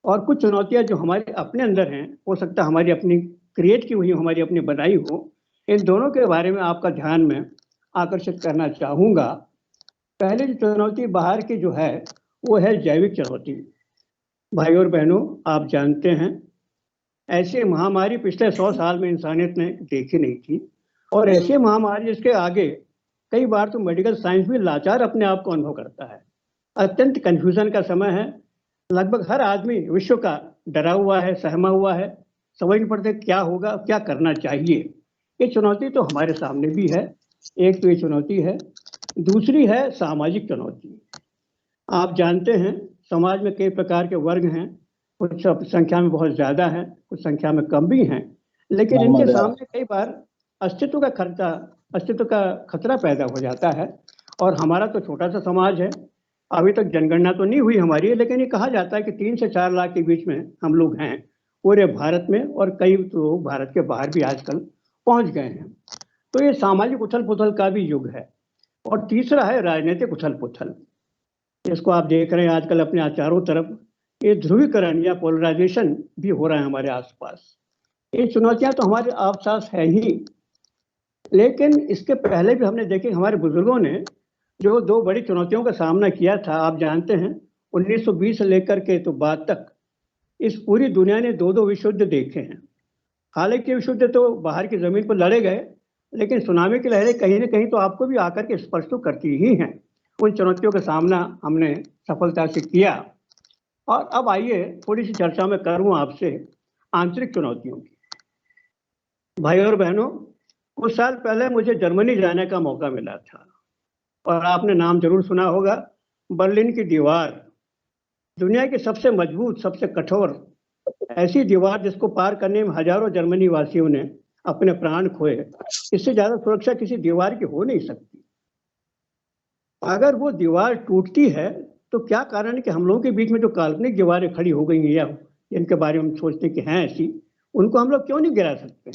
और कुछ चुनौतियां जो हमारे अपने अंदर हैं, हो सकता है हमारी अपनी क्रिएट की हुई, हमारी अपनी बनाई हो। इन दोनों के बारे में आपका ध्यान में आकर्षित करना चाहूँगा। पहले जो चुनौती बाहर की जो है वो है जैविक चुनौती। भाई और बहनों, आप जानते हैं ऐसी महामारी पिछले 100 साल में इंसानियत ने देखी नहीं थी, और ऐसी महामारी जिसके आगे कई बार तो मेडिकल साइंस भी लाचार अपने आप को अनुभव करता है। अत्यंत कंफ्यूजन का समय है। लगभग हर आदमी विश्व का डरा हुआ है, सहमा हुआ है, समझ नहीं पड़ते क्या होगा, क्या करना चाहिए। ये चुनौती तो हमारे सामने भी है। एक तो ये चुनौती है, दूसरी है सामाजिक चुनौती। आप जानते हैं समाज में कई प्रकार के वर्ग हैं, कुछ संख्या में बहुत ज्यादा है, कुछ संख्या में कम भी हैं, लेकिन इनके सामने कई बार अस्तित्व का खतरा पैदा हो जाता है। और हमारा तो छोटा सा समाज है, अभी तक जनगणना तो नहीं हुई हमारी, लेकिन ये कहा जाता है कि 3 से 4 लाख के बीच में हम लोग हैं पूरे भारत में, और कई तो भारत के बाहर भी आजकल पहुंच गए हैं। तो ये सामाजिक उथल पुथल का भी युग है। और तीसरा है राजनीतिक उथल पुथल, जिसको आप देख रहे हैं आजकल अपने चारों तरफ। ये ध्रुवीकरण या पोलराइजेशन भी हो रहा है हमारे आसपास। ये चुनौतियां तो हमारे आसपास है ही। लेकिन इसके पहले भी हमने देखे हमारे बुजुर्गों ने जो दो बड़ी चुनौतियों का सामना किया था। आप जानते हैं 1920 से लेकर के तो बाद तक इस पूरी दुनिया ने दो विश्व युद्ध देखे हैं। हालांकि विश्व युद्ध तो बाहर की जमीन पर लड़े गए, लेकिन सुनामी की लहरें कहीं ना कहीं तो आपको भी आकर के स्पर्श तो करती ही हैं। उन चुनौतियों का सामना हमने सफलता से किया। और अब आइए थोड़ी सी चर्चा में करूं आपसे आंतरिक चुनौतियों की। भाई और बहनों, कुछ साल पहले मुझे जर्मनी जाने का मौका मिला था और आपने नाम जरूर सुना होगा, बर्लिन की दीवार। दुनिया की सबसे मजबूत, सबसे कठोर ऐसी दीवार जिसको पार करने में हजारों जर्मनी वासियों ने अपने प्राण खोए। इससे ज्यादा सुरक्षा किसी दीवार की हो नहीं सकती। अगर वो दीवार टूटती है तो क्या कारण है कि हम लोगों के बीच में जो काल्पनिक दीवारें खड़ी हो गई हैं या जिनके बारे में हम सोचते कि हैं ऐसी, उनको हम लोग क्यों नहीं गिरा सकते?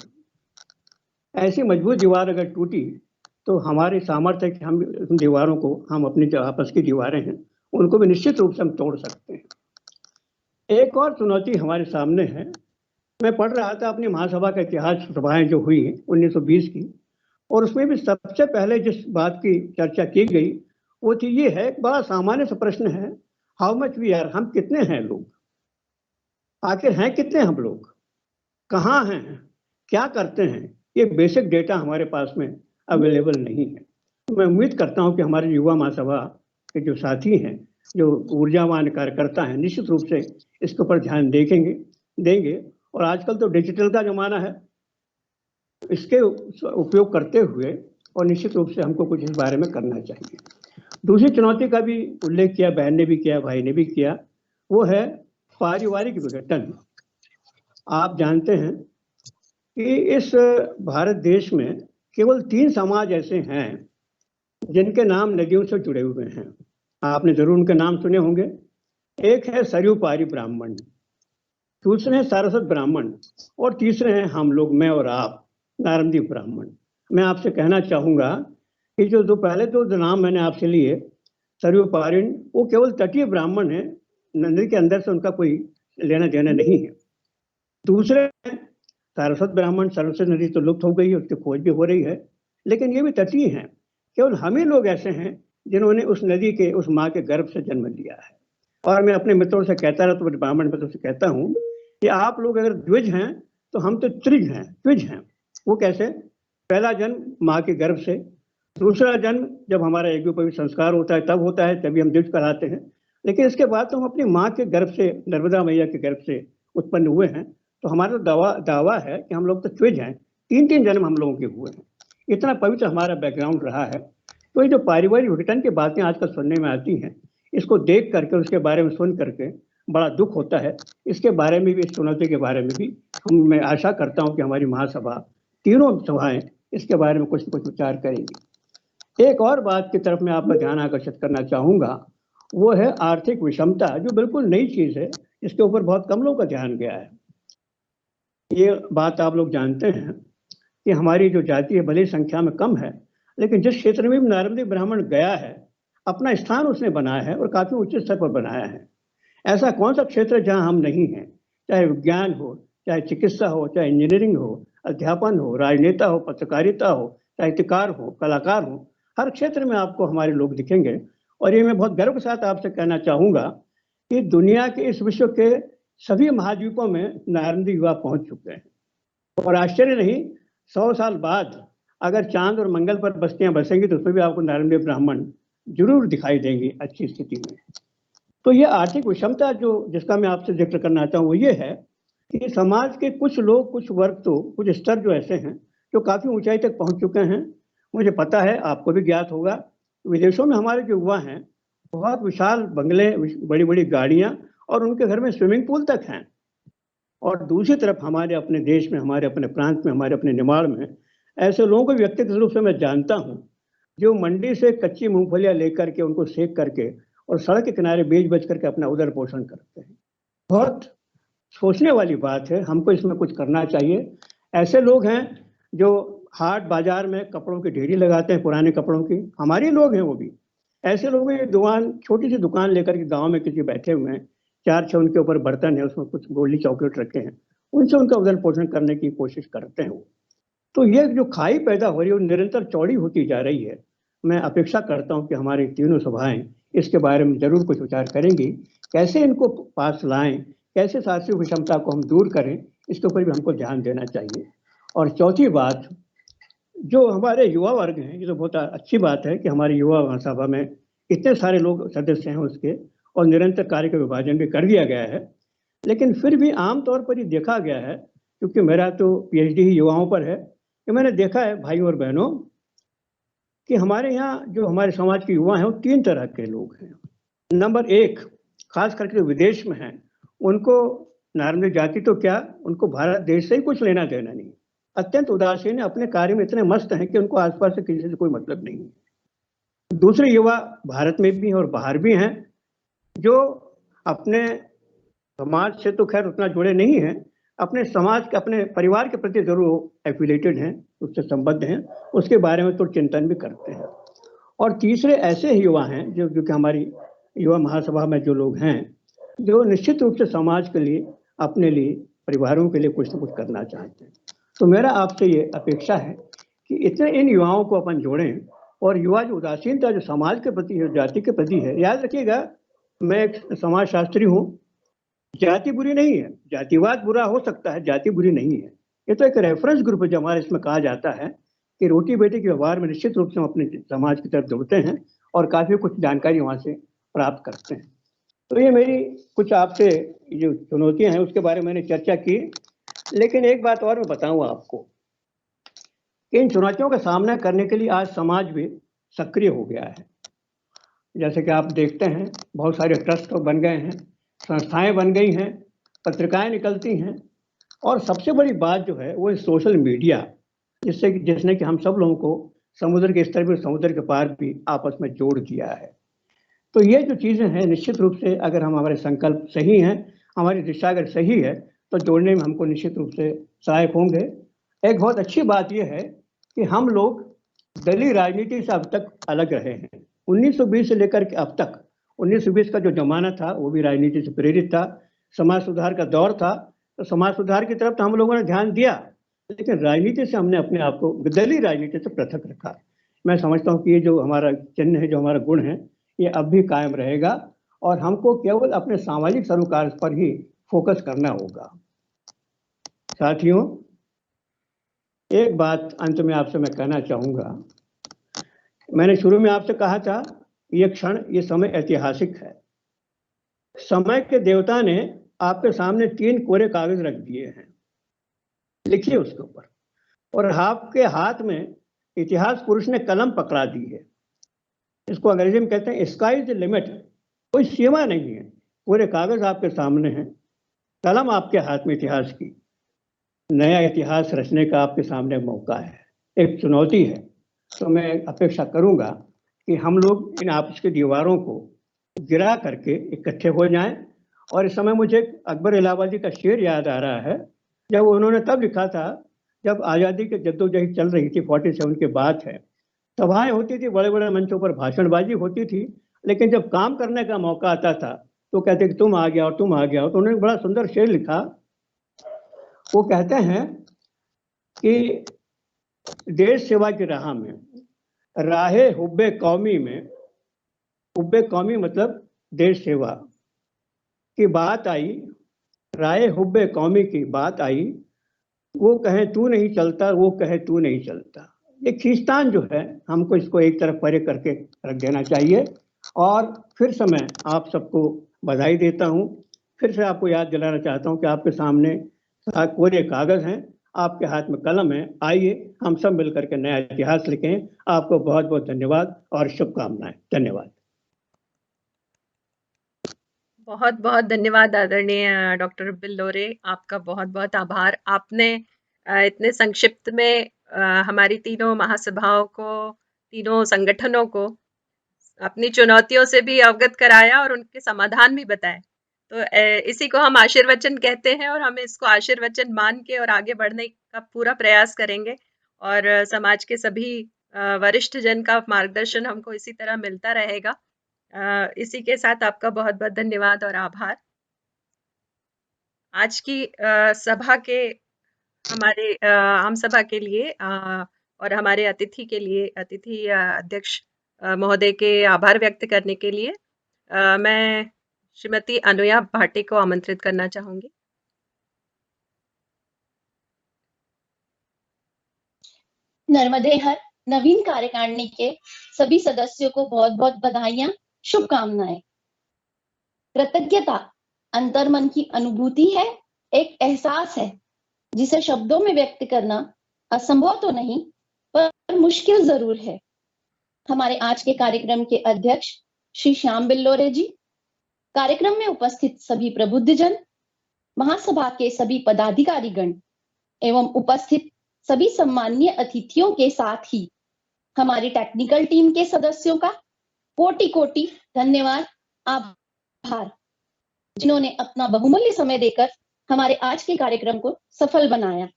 ऐसी मजबूत दीवार अगर टूटी तो हमारे सामर्थ्य है कि हम उन दीवारों को, हम अपनी जो आपस की दीवारें हैं उनको भी निश्चित रूप से हम तोड़ सकते हैं। एक और चुनौती हमारे सामने है। मैं पढ़ रहा था अपनी महासभा का इतिहास, सभाएं जो हुई 1920 की, और उसमें भी सबसे पहले जिस बात की चर्चा की गई वो थी ये है, बड़ा सामान्य सा प्रश्न है, हाउ मच वी आर, हम कितने हैं लोग, आखिर हैं कितने हम लोग, कहाँ हैं, क्या करते हैं। ये बेसिक डेटा हमारे पास में अवेलेबल नहीं है। मैं उम्मीद करता हूं कि हमारे युवा महासभा के जो साथी हैं, जो ऊर्जावान कार्यकर्ता हैं, निश्चित रूप से इसके ऊपर ध्यान देंगे। और आजकल तो डिजिटल का जमाना है, इसके उपयोग करते हुए और निश्चित रूप से हमको कुछ इस बारे में करना चाहिए। दूसरी चुनौती का भी उल्लेख किया, बहन ने भी किया, भाई ने भी किया, वो है पारिवारिक विघटन। आप जानते हैं कि इस भारत देश में केवल 3 समाज ऐसे हैं जिनके नाम नदियों से जुड़े हुए हैं। आपने जरूर उनके नाम सुने होंगे। एक है सरयू पारी ब्राह्मण, दूसरे हैं सारस्वत ब्राह्मण, और तीसरे हैं हम लोग, मैं और आप, नारंदी ब्राह्मण। मैं आपसे कहना चाहूंगा कि जो पहले दो नाम मैंने आपसे लिए, सरयू पारिण, वो केवल तटीय ब्राह्मण है, नदी के अंदर से उनका कोई लेना देना नहीं है। दूसरे सारस्वत ब्राह्मण, सरस्वती नदी तो लुप्त हो गई है, उसकी खोज भी हो रही है, लेकिन ये भी तटीय हैं। केवल हम ही लोग ऐसे हैं जिन्होंने उस नदी के, उस माँ के गर्भ से जन्म लिया है। और मैं अपने मित्रों से कहता रहता हूँ, ब्राह्मण मित्रों से कहता हूँ कि आप लोग अगर द्विज हैं तो हम तो त्रिज हैं। वो कैसे? पहला जन्म माँ के गर्भ से, दूसरा जन्म जब हमारा यज्ञोपवीत संस्कार होता है तब होता है, तभी हम द्विज कहलाते हैं। लेकिन इसके बाद तो हम अपनी माँ के गर्भ से, नर्मदा मैया के गर्भ से उत्पन्न हुए हैं। तो हमारा दावा है कि हम लोग तो त्रिज हैं, 3 जन्म हम लोगों के हुए हैं। इतना पवित्र हमारा बैकग्राउंड रहा है। तो ये जो पारिवारिक विघटन की बातें आजकल सुनने में आती हैं, इसको देख करके, उसके बारे में सुन करके बड़ा दुख होता है। इसके बारे में भी, इस चुनौती के बारे में भी मैं आशा करता हूं कि हमारी महासभा, तीनों सभाएं इसके बारे में कुछ न कुछ विचार करेंगी। एक और बात की तरफ मैं आपका ध्यान आकर्षित करना चाहूंगा, वो है आर्थिक विषमता, जो बिल्कुल नई चीज है, इसके ऊपर बहुत कम लोगों का ध्यान गया है। ये बात आप लोग जानते हैं कि हमारी जो जाति है भले संख्या में कम है, लेकिन जिस क्षेत्र में भी नारंदी ब्राह्मण गया है, अपना स्थान उसने बनाया है और काफी उच्च स्तर पर बनाया है। ऐसा कौन सा क्षेत्र है जहां हम नहीं हैं? चाहे विज्ञान हो, चाहे चिकित्सा हो, चाहे इंजीनियरिंग हो, अध्यापन हो, राजनेता हो, पत्रकारिता हो, साहित्यकार हो, कलाकार हो, हर क्षेत्र में आपको हमारे लोग दिखेंगे। और ये मैं बहुत गर्व के साथ आपसे कहना चाहूंगा कि दुनिया के इस विश्व के सभी महाद्वीपों में नारंदी युवा पहुंच चुके हैं। और आश्चर्य नहीं, 100 साल बाद अगर चांद और मंगल पर बस्तियां बसेंगी तो उसमें भी आपको नारंदी ब्राह्मण जरूर दिखाई देंगे अच्छी स्थिति में। तो ये आर्थिक विषमता जो जिसका मैं आपसे जिक्र करना चाहूँ वो ये है कि समाज के कुछ लोग, कुछ वर्ग, तो कुछ स्तर जो ऐसे हैं जो काफी ऊंचाई तक पहुंच चुके हैं। मुझे पता है, आपको भी ज्ञात होगा, विदेशों में हमारे जो युवा हैं, बहुत विशाल बंगले, बड़ी बड़ी गाड़ियां, और उनके घर में स्विमिंग पूल तक हैं। और दूसरी तरफ हमारे अपने देश में, हमारे अपने प्रांत में, हमारे अपने निमाड़ में ऐसे लोगों को व्यक्तिगत रूप से मैं जानता हूं जो मंडी से कच्ची मूंगफलियां लेकर के, उनको सेक करके और सड़क के किनारे बेच करके अपना उदर पोषण करते हैं। बहुत सोचने वाली बात है, हमको इसमें कुछ करना चाहिए। ऐसे लोग हैं जो हाट बाजार में कपड़ों की ढेरी लगाते हैं, पुराने कपड़ों की, हमारे लोग हैं वो भी। ऐसे लोग भी दुकान, छोटी सी दुकान लेकर के गाँव में किसी बैठे हुए हैं, 4-6 उनके ऊपर बर्तन है, उसमें कुछ गोली चॉकलेट रखे हैं, उनसे उनका उदर पोषण करने की कोशिश करते हैं वो। तो ये जो खाई पैदा हो रही है वो निरंतर चौड़ी होती जा रही है। मैं अपेक्षा करता हूं कि हमारी तीनों सभाएं इसके बारे में जरूर कुछ विचार करेंगी, कैसे इनको पास लाएं, कैसे शारीरिक विषमता को हम दूर करें, इसके ऊपर भी हमको ध्यान देना चाहिए। और चौथी बात, जो हमारे युवा वर्ग हैं, ये तो बहुत अच्छी बात है कि हमारी युवा महासभा में इतने सारे लोग सदस्य हैं उसके, और निरंतर कार्य का विभाजन भी कर दिया गया है। लेकिन फिर भी आमतौर पर ये देखा गया है, क्योंकि मेरा तो पीएचडी ही युवाओं पर है, कि मैंने देखा है भाई और बहनों कि हमारे यहाँ जो हमारे समाज के युवा हैं वो 3 तरह के लोग हैं। नंबर 1, खास करके जो विदेश में हैं, उनको नारंगी जाति तो क्या, उनको भारत देश से ही कुछ लेना देना नहीं, अत्यंत उदासीन है, अपने कार्य में इतने मस्त हैं कि उनको आसपास से किसी से कोई मतलब नहीं है। दूसरे युवा भारत में भी और बाहर भी हैं, जो अपने समाज से तो खैर उतना जुड़े नहीं हैं, अपने समाज के, अपने परिवार के प्रति जरूर एफिलेटेड हैं, उससे संबद्ध हैं, उसके बारे में तो चिंतन भी करते हैं। और तीसरे ऐसे ही युवा हैं जो कि हमारी युवा महासभा में जो लोग हैं, जो निश्चित रूप से समाज के लिए, अपने लिए, परिवारों के लिए कुछ न कुछ करना चाहते हैं। तो मेरा आपसे ये अपेक्षा है कि इतने इन युवाओं को अपन जोड़ें, और युवा जो उदासीनता जो समाज के प्रति है, जाति के प्रति है, याद रखिएगा मैं एक समाजशास्त्री हूँ, जाति बुरी नहीं है, जातिवाद बुरा हो सकता है, जाति बुरी नहीं है। ये तो एक रेफरेंस ग्रुप है जो हमारे इसमें कहा जाता है कि रोटी बेटी के व्यवहार में निश्चित रूप से हम अपने समाज की तरफ जुड़ते हैं और काफी कुछ जानकारी वहां से प्राप्त करते हैं। तो ये मेरी कुछ आपसे जो चुनौतियां हैं उसके बारे में मैंने चर्चा की। लेकिन एक बात और मैं बताऊं आपको कि इन चुनौतियों का सामना करने के लिए आज समाज भी सक्रिय हो गया है। जैसे कि आप देखते हैं बहुत सारे ट्रस्ट बन गए हैं, संस्थाएं बन गई हैं, पत्रिकाएं निकलती हैं, और सबसे बड़ी बात जो है वो सोशल मीडिया, जिसने कि हम सब लोगों को समुद्र के स्तर पर समुद्र के पार भी आपस में जोड़ दिया है। तो ये जो चीज़ें हैं निश्चित रूप से अगर हम, हमारे संकल्प सही हैं, हमारी दिशा अगर सही है, तो जोड़ने में हमको निश्चित रूप से सहायक होंगे। एक बहुत अच्छी बात यह है कि हम लोग दलीय राजनीति से अब तक अलग रहे हैं। 1920 से लेकर के अब तक, 1920 का जो जमाना था वो भी राजनीति से प्रेरित था, समाज सुधार का दौर था, तो समाज सुधार की तरफ तो हम लोगों ने ध्यान दिया, लेकिन राजनीति से हमने अपने आप को दलीय राजनीति से पृथक रखा। मैं समझता हूँ कि ये जो हमारा चिन्ह है, जो हमारा गुण है, ये अब भी कायम रहेगा, और हमको केवल अपने सामाजिक सरोकार पर ही फोकस करना होगा। साथियों, एक बात अंत में आपसे मैं कहना चाहूँगा। मैंने शुरू में आपसे कहा था ये क्षण, ये समय ऐतिहासिक है। समय के देवता ने आपके सामने 3 कोरे कागज रख दिए हैं, लिखिए उसके ऊपर, और आपके हाथ में इतिहास पुरुष ने कलम पकड़ा दी है। इसको अंग्रेजी में कहते हैं स्काई इज द लिमिट, कोई सीमा नहीं है। पूरे कागज आपके सामने हैं, कलम आपके हाथ में इतिहास की, नया इतिहास रचने का आपके सामने मौका है, एक चुनौती है। तो मैं अपेक्षा करूंगा कि हम लोग इन आपस की दीवारों को गिरा करके इकट्ठे हो जाएं। और इस समय मुझे अकबर इलाहाबादी का शेर याद आ रहा है, जब उन्होंने तब लिखा था जब आज़ादी की जद्दोजहद चल रही थी, 47 की बात है, सभाएं होती थी, बड़े बड़े मंचों पर भाषणबाजी होती थी, लेकिन जब काम करने का मौका आता था तो कहते कि तुम आ गया हो, तुम आ गया हो। तो उन्होंने बड़ा सुंदर शेर लिखा। वो कहते हैं कि देश सेवा की राह में, राहे हुब्बे कौमी में, हुब्बे कौमी मतलब देश सेवा की बात आई, राहे हुब्बे कौमी की बात आई, वो कहे तू नहीं चलता, वो कहे तू नहीं चलता। ये खींचतान जो है, हमको इसको एक तरफ परे करके रख देना चाहिए। और फिर से मैं आप सबको बधाई देता हूँ, फिर से आपको याद दिलाना चाहता हूँ कि आपके सामने कोरे कागज हैं, आपके हाथ में कलम है, आइए हम सब मिलकर के नया इतिहास लिखें। आपको बहुत बहुत धन्यवाद और शुभकामनाएं। धन्यवाद। बहुत बहुत धन्यवाद आदरणीय डॉक्टर बिल्लोरे, आपका बहुत बहुत आभार। आपने इतने संक्षिप्त में हमारी तीनों महासभाओं को, तीनों संगठनों को अपनी चुनौतियों से भी अवगत कराया और उनके समाधान भी बताए। तो इसी को हम आशीर्वचन कहते हैं, और हम इसको आशीर्वचन मान के और आगे बढ़ने का पूरा प्रयास करेंगे। और समाज के सभी वरिष्ठ जन का मार्गदर्शन हमको इसी तरह मिलता रहेगा। इसी के साथ आपका बहुत बहुत धन्यवाद और आभार। आज की सभा के हमारे आम सभा के लिए और हमारे अतिथि के लिए, अतिथि अध्यक्ष महोदय के आभार व्यक्त करने के लिए मैं श्रीमती अनुया भाटी को आमंत्रित करना चाहूंगी। नर्मदे हर नवीन कार्यकारिणी के सभी सदस्यों को बहुत बहुत बधाइयां, शुभकामनाएं। कृतज्ञता अंतर्मन की अनुभूति है, एक एहसास है जिसे शब्दों में व्यक्त करना असंभव तो नहीं पर मुश्किल जरूर है। हमारे आज के कार्यक्रम के अध्यक्ष श्री श्याम बिल्लोरे जी, कार्यक्रम में उपस्थित सभी प्रबुद्धजन, महासभा के सभी पदाधिकारीगण एवं उपस्थित सभी सम्माननीय अतिथियों के साथ ही हमारी टेक्निकल टीम के सदस्यों का कोटि कोटि धन्यवाद, आभार, जिन्होंने अपना बहुमूल्य समय देकर हमारे आज के कार्यक्रम को सफल बनाया।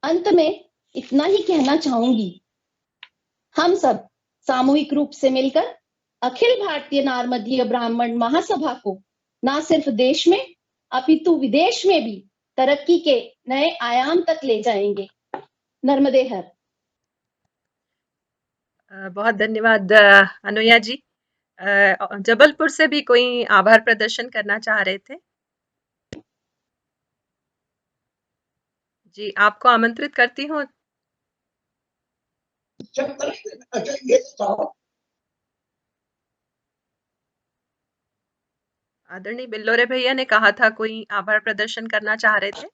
अंत में इतना ही कहना चाहूंगी, हम सब सामूहिक रूप से मिलकर अखिल भारतीय नारमदीय ब्राह्मण महासभा को न सिर्फ देश में अपितु विदेश में भी तरक्की के नए आयाम तक ले जाएंगे। नर्मदे हर। बहुत धन्यवाद अनुया जी। जबलपुर से भी कोई आभार प्रदर्शन करना चाह रहे थे जी, आपको आमंत्रित करती हूँ। आदरणीय बिल्लोरे भैया ने कहा था कोई आभार प्रदर्शन करना चाह रहे थे।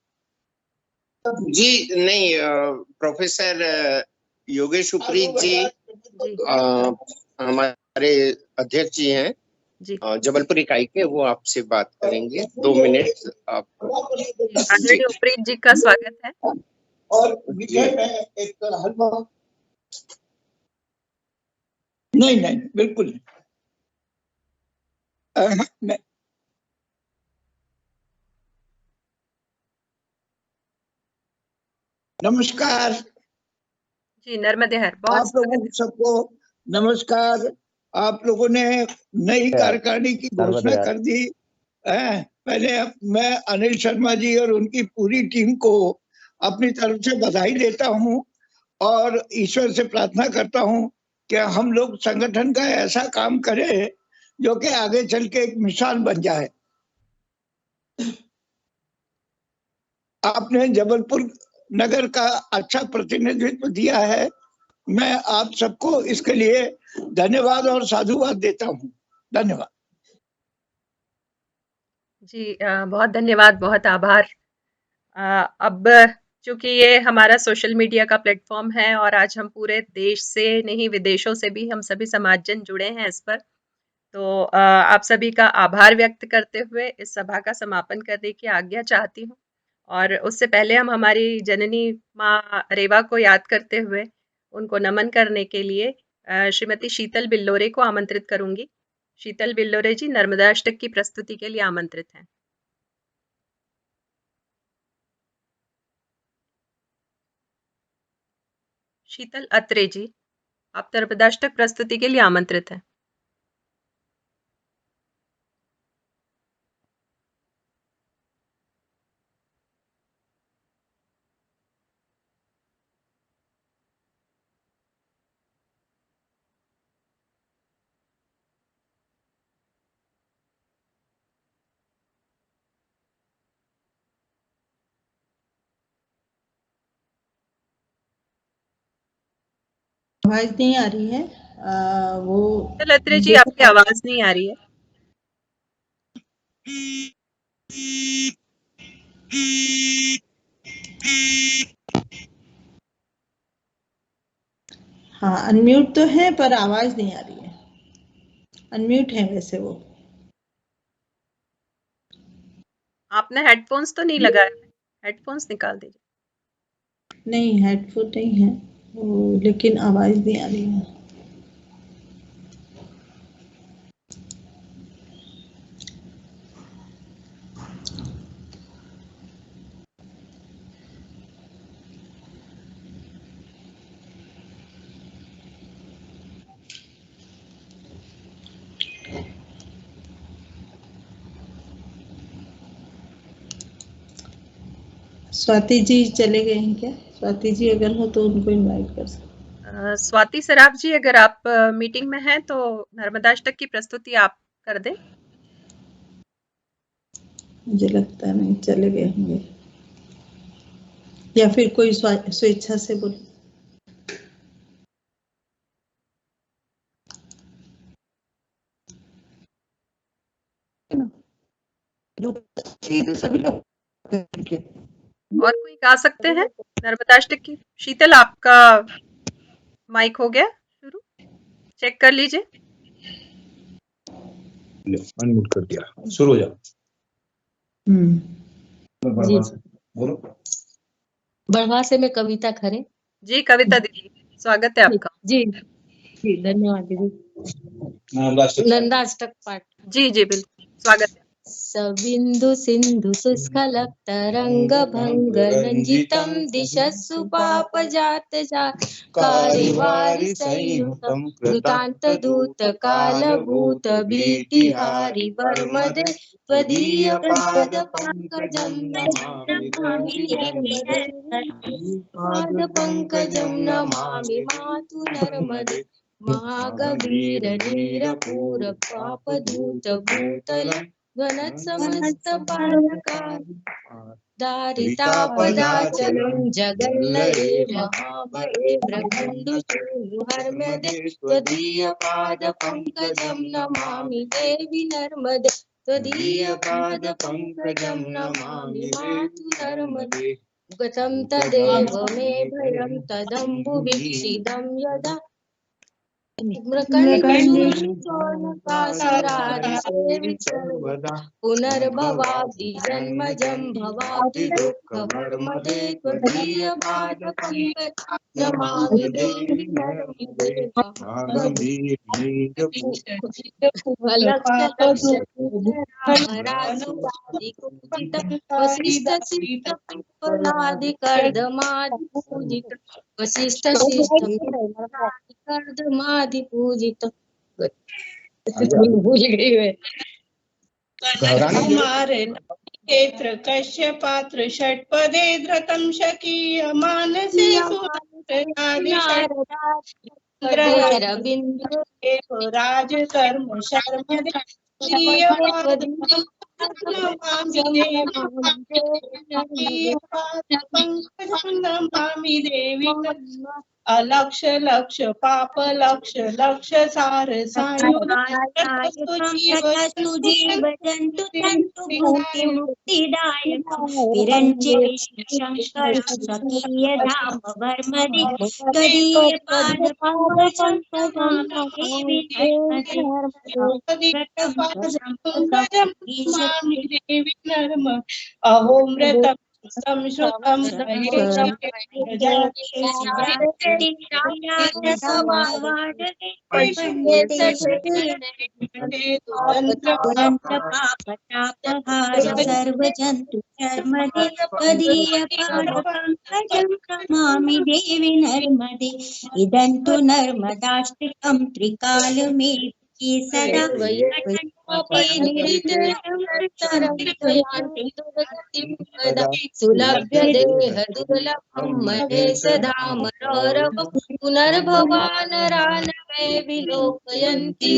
जी नहीं, प्रोफेसर योगेश उपरीत जी हमारे अध्यक्ष जी हैं जी जबलपुर इकाई के, वो आपसे बात करेंगे 2 मिनट। आप आदरणीय उपरीत जी का स्वागत है। और विषय में एक हलवा नहीं बिल्कुल नहीं। नमस्कार जी, नर्मदे हर। आप लोगों सबको नमस्कार। आप लोगों ने नई कार्यकारिणी की घोषणा कर दी। पहले मैं अनिल शर्मा जी और उनकी पूरी टीम को अपनी तरफ से बधाई देता हूं और ईश्वर से प्रार्थना करता हूं कि हम लोग संगठन का ऐसा काम करें जो कि आगे चल के एक मिसाल बन जाए। आपने जबलपुर नगर का अच्छा प्रतिनिधित्व दिया है, मैं आप सबको इसके लिए धन्यवाद और साधुवाद देता हूं। धन्यवाद जी, बहुत धन्यवाद, बहुत आभार। अब चूंकि ये हमारा सोशल मीडिया का प्लेटफॉर्म है और आज हम पूरे देश से नहीं विदेशों से भी हम सभी समाजजन जुड़े हैं इस पर, तो आप सभी का आभार व्यक्त करते हुए इस सभा का समापन करने की आज्ञा चाहती हूँ। और उससे पहले हम हमारी जननी माँ रेवा को याद करते हुए उनको नमन करने के लिए श्रीमती शीतल बिल्लोरे को आमंत्रित करूंगी। शीतल बिल्लोरे जी नर्मदा अष्टक की प्रस्तुति के लिए आमंत्रित हैं। शीतल अत्रे जी, आप नर्मदा अष्टक प्रस्तुति के लिए आमंत्रित हैं। आवाज नहीं आ रही है। वो शीतल अत्रे जी, आपकी आवाज नहीं आ रही है। हाँ, अनम्यूट तो है पर आवाज नहीं आ रही है। अनम्यूट है वैसे वो। आपने हेडफोन्स तो नहीं लगाए? हेडफोन्स निकाल दीजिए। नहीं, हेडफोन नहीं है वो, लेकिन आवाज नहीं आ रही है। स्वाति जी चले गए हैं क्या? स्वाति जी अगर हो तो उनको इनवाइट कर सकते। स्वाति सराफ जी, अगर आप मीटिंग में हैं तो नर्मदाष्टक की प्रस्तुति आप कर दें। मुझे लगता नहीं, चले गए होंगे, या फिर कोई स्वेच्छा से बोल। और कोई गा सकते हैं नर्मदाष्टक की? शीतल, आपका माइक हो गया शुरू, चेक कर लीजिए। अनम्यूट कर दिया, शुरू हो जाओ। जी बोलो। बढ़वा से मैं कविता खरे। जी कविता दीदी, स्वागत है आपका। जी जी धन्यवाद दीदी। नंदाष्टक पाठ। जी जी बिल्कुल, स्वागत है। सबिंदु सिंधु शुष्कलक तरंग भंग रंजितम दिशस्सु पापजात कारिवारि संयुतम कृतांत दूत कालभूत भीतिहारि वर्मदे त्वदीय पाद पंकजं नमामि मातु नर्मदे महागभीर नीरपूर पापदूत भूतल ध्वनत् समस्त पालकार दारितापदाचलं जगल्लये महाभये मृगण्डुशूनुहर्म्यदे त्वदीयपादपङ्कजं नमामि देवि नर्मदे त्वदीयपादपङ्कजं नमामि मातु नर्मदे गतं तदेव मे भयं तदम्बुविक्षिदं यदा पुनर्भवाब्धि जन्मजं भवाब्धि दुःखमर्मदे त्वदीयपादपङ्कजं नमामि देवि नर्मदे वसिष्ठ भूल गई मैं। हमारे क्षेत्र कश्यप पात्र षटपदे धृतम शकीय मानसे राज कर्म शर्म नमामि देवी अलक्ष लक्ष पाप लक्ष लक्ष सार जीव जंतु तंतु भूति मुक्तिदायक विरंचेश शंकर स्वकीय धाम वर्मदे त्वदीय पाद पंकजं नमामि देवी नर्म अहो मृतम संश्रुतम सर्वजन्तु नर्मदे त्वदीय पादपङ्कजं नमामि देवि नर्मदे इदं तु नर्मदाष्टकं त्रिकालमेव सदा सुलभ्य देह दुर्लभं महेश धाम रौरवं पुनर्भवानरानवे विलोकयन्ति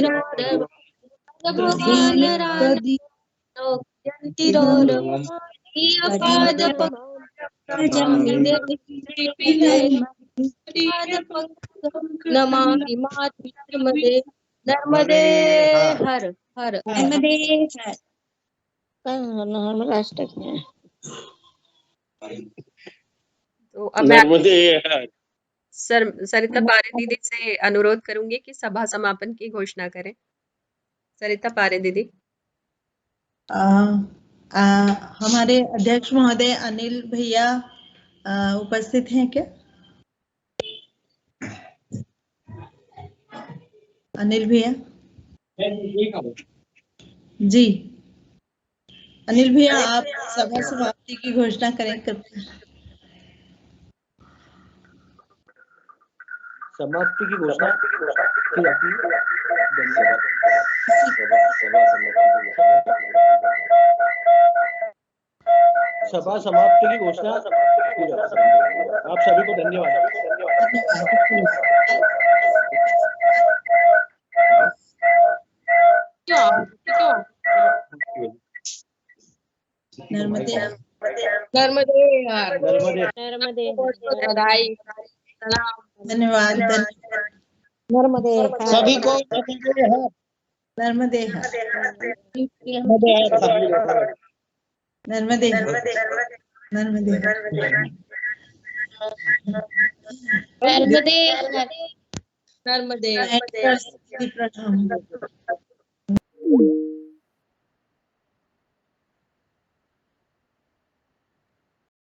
नमामि मातु नर्मदे नर्मदे हर हर नर्मदे नर्मदाष्टक में। तो अब मैं सरिता पारे दीदी से अनुरोध करूंगी कि सभा समापन की घोषणा करें। सरिता पारे दीदी। हमारे अध्यक्ष महोदय अनिल भैया उपस्थित हैं क्या? अनिल भैया जी, अनिल भैया आप सभा समाप्ति की घोषणा करें। समाप्ति की घोषणा सभा समाप्ति की घोषणा की जा सकती है। आप सभी को धन्यवाद। नर्मदे नर्मदे यार नर्मदे बधाई धन्यवाद नर्मदे सभी को नर्मदे नर्मदे नर्मदे नर्मदे नर्मदे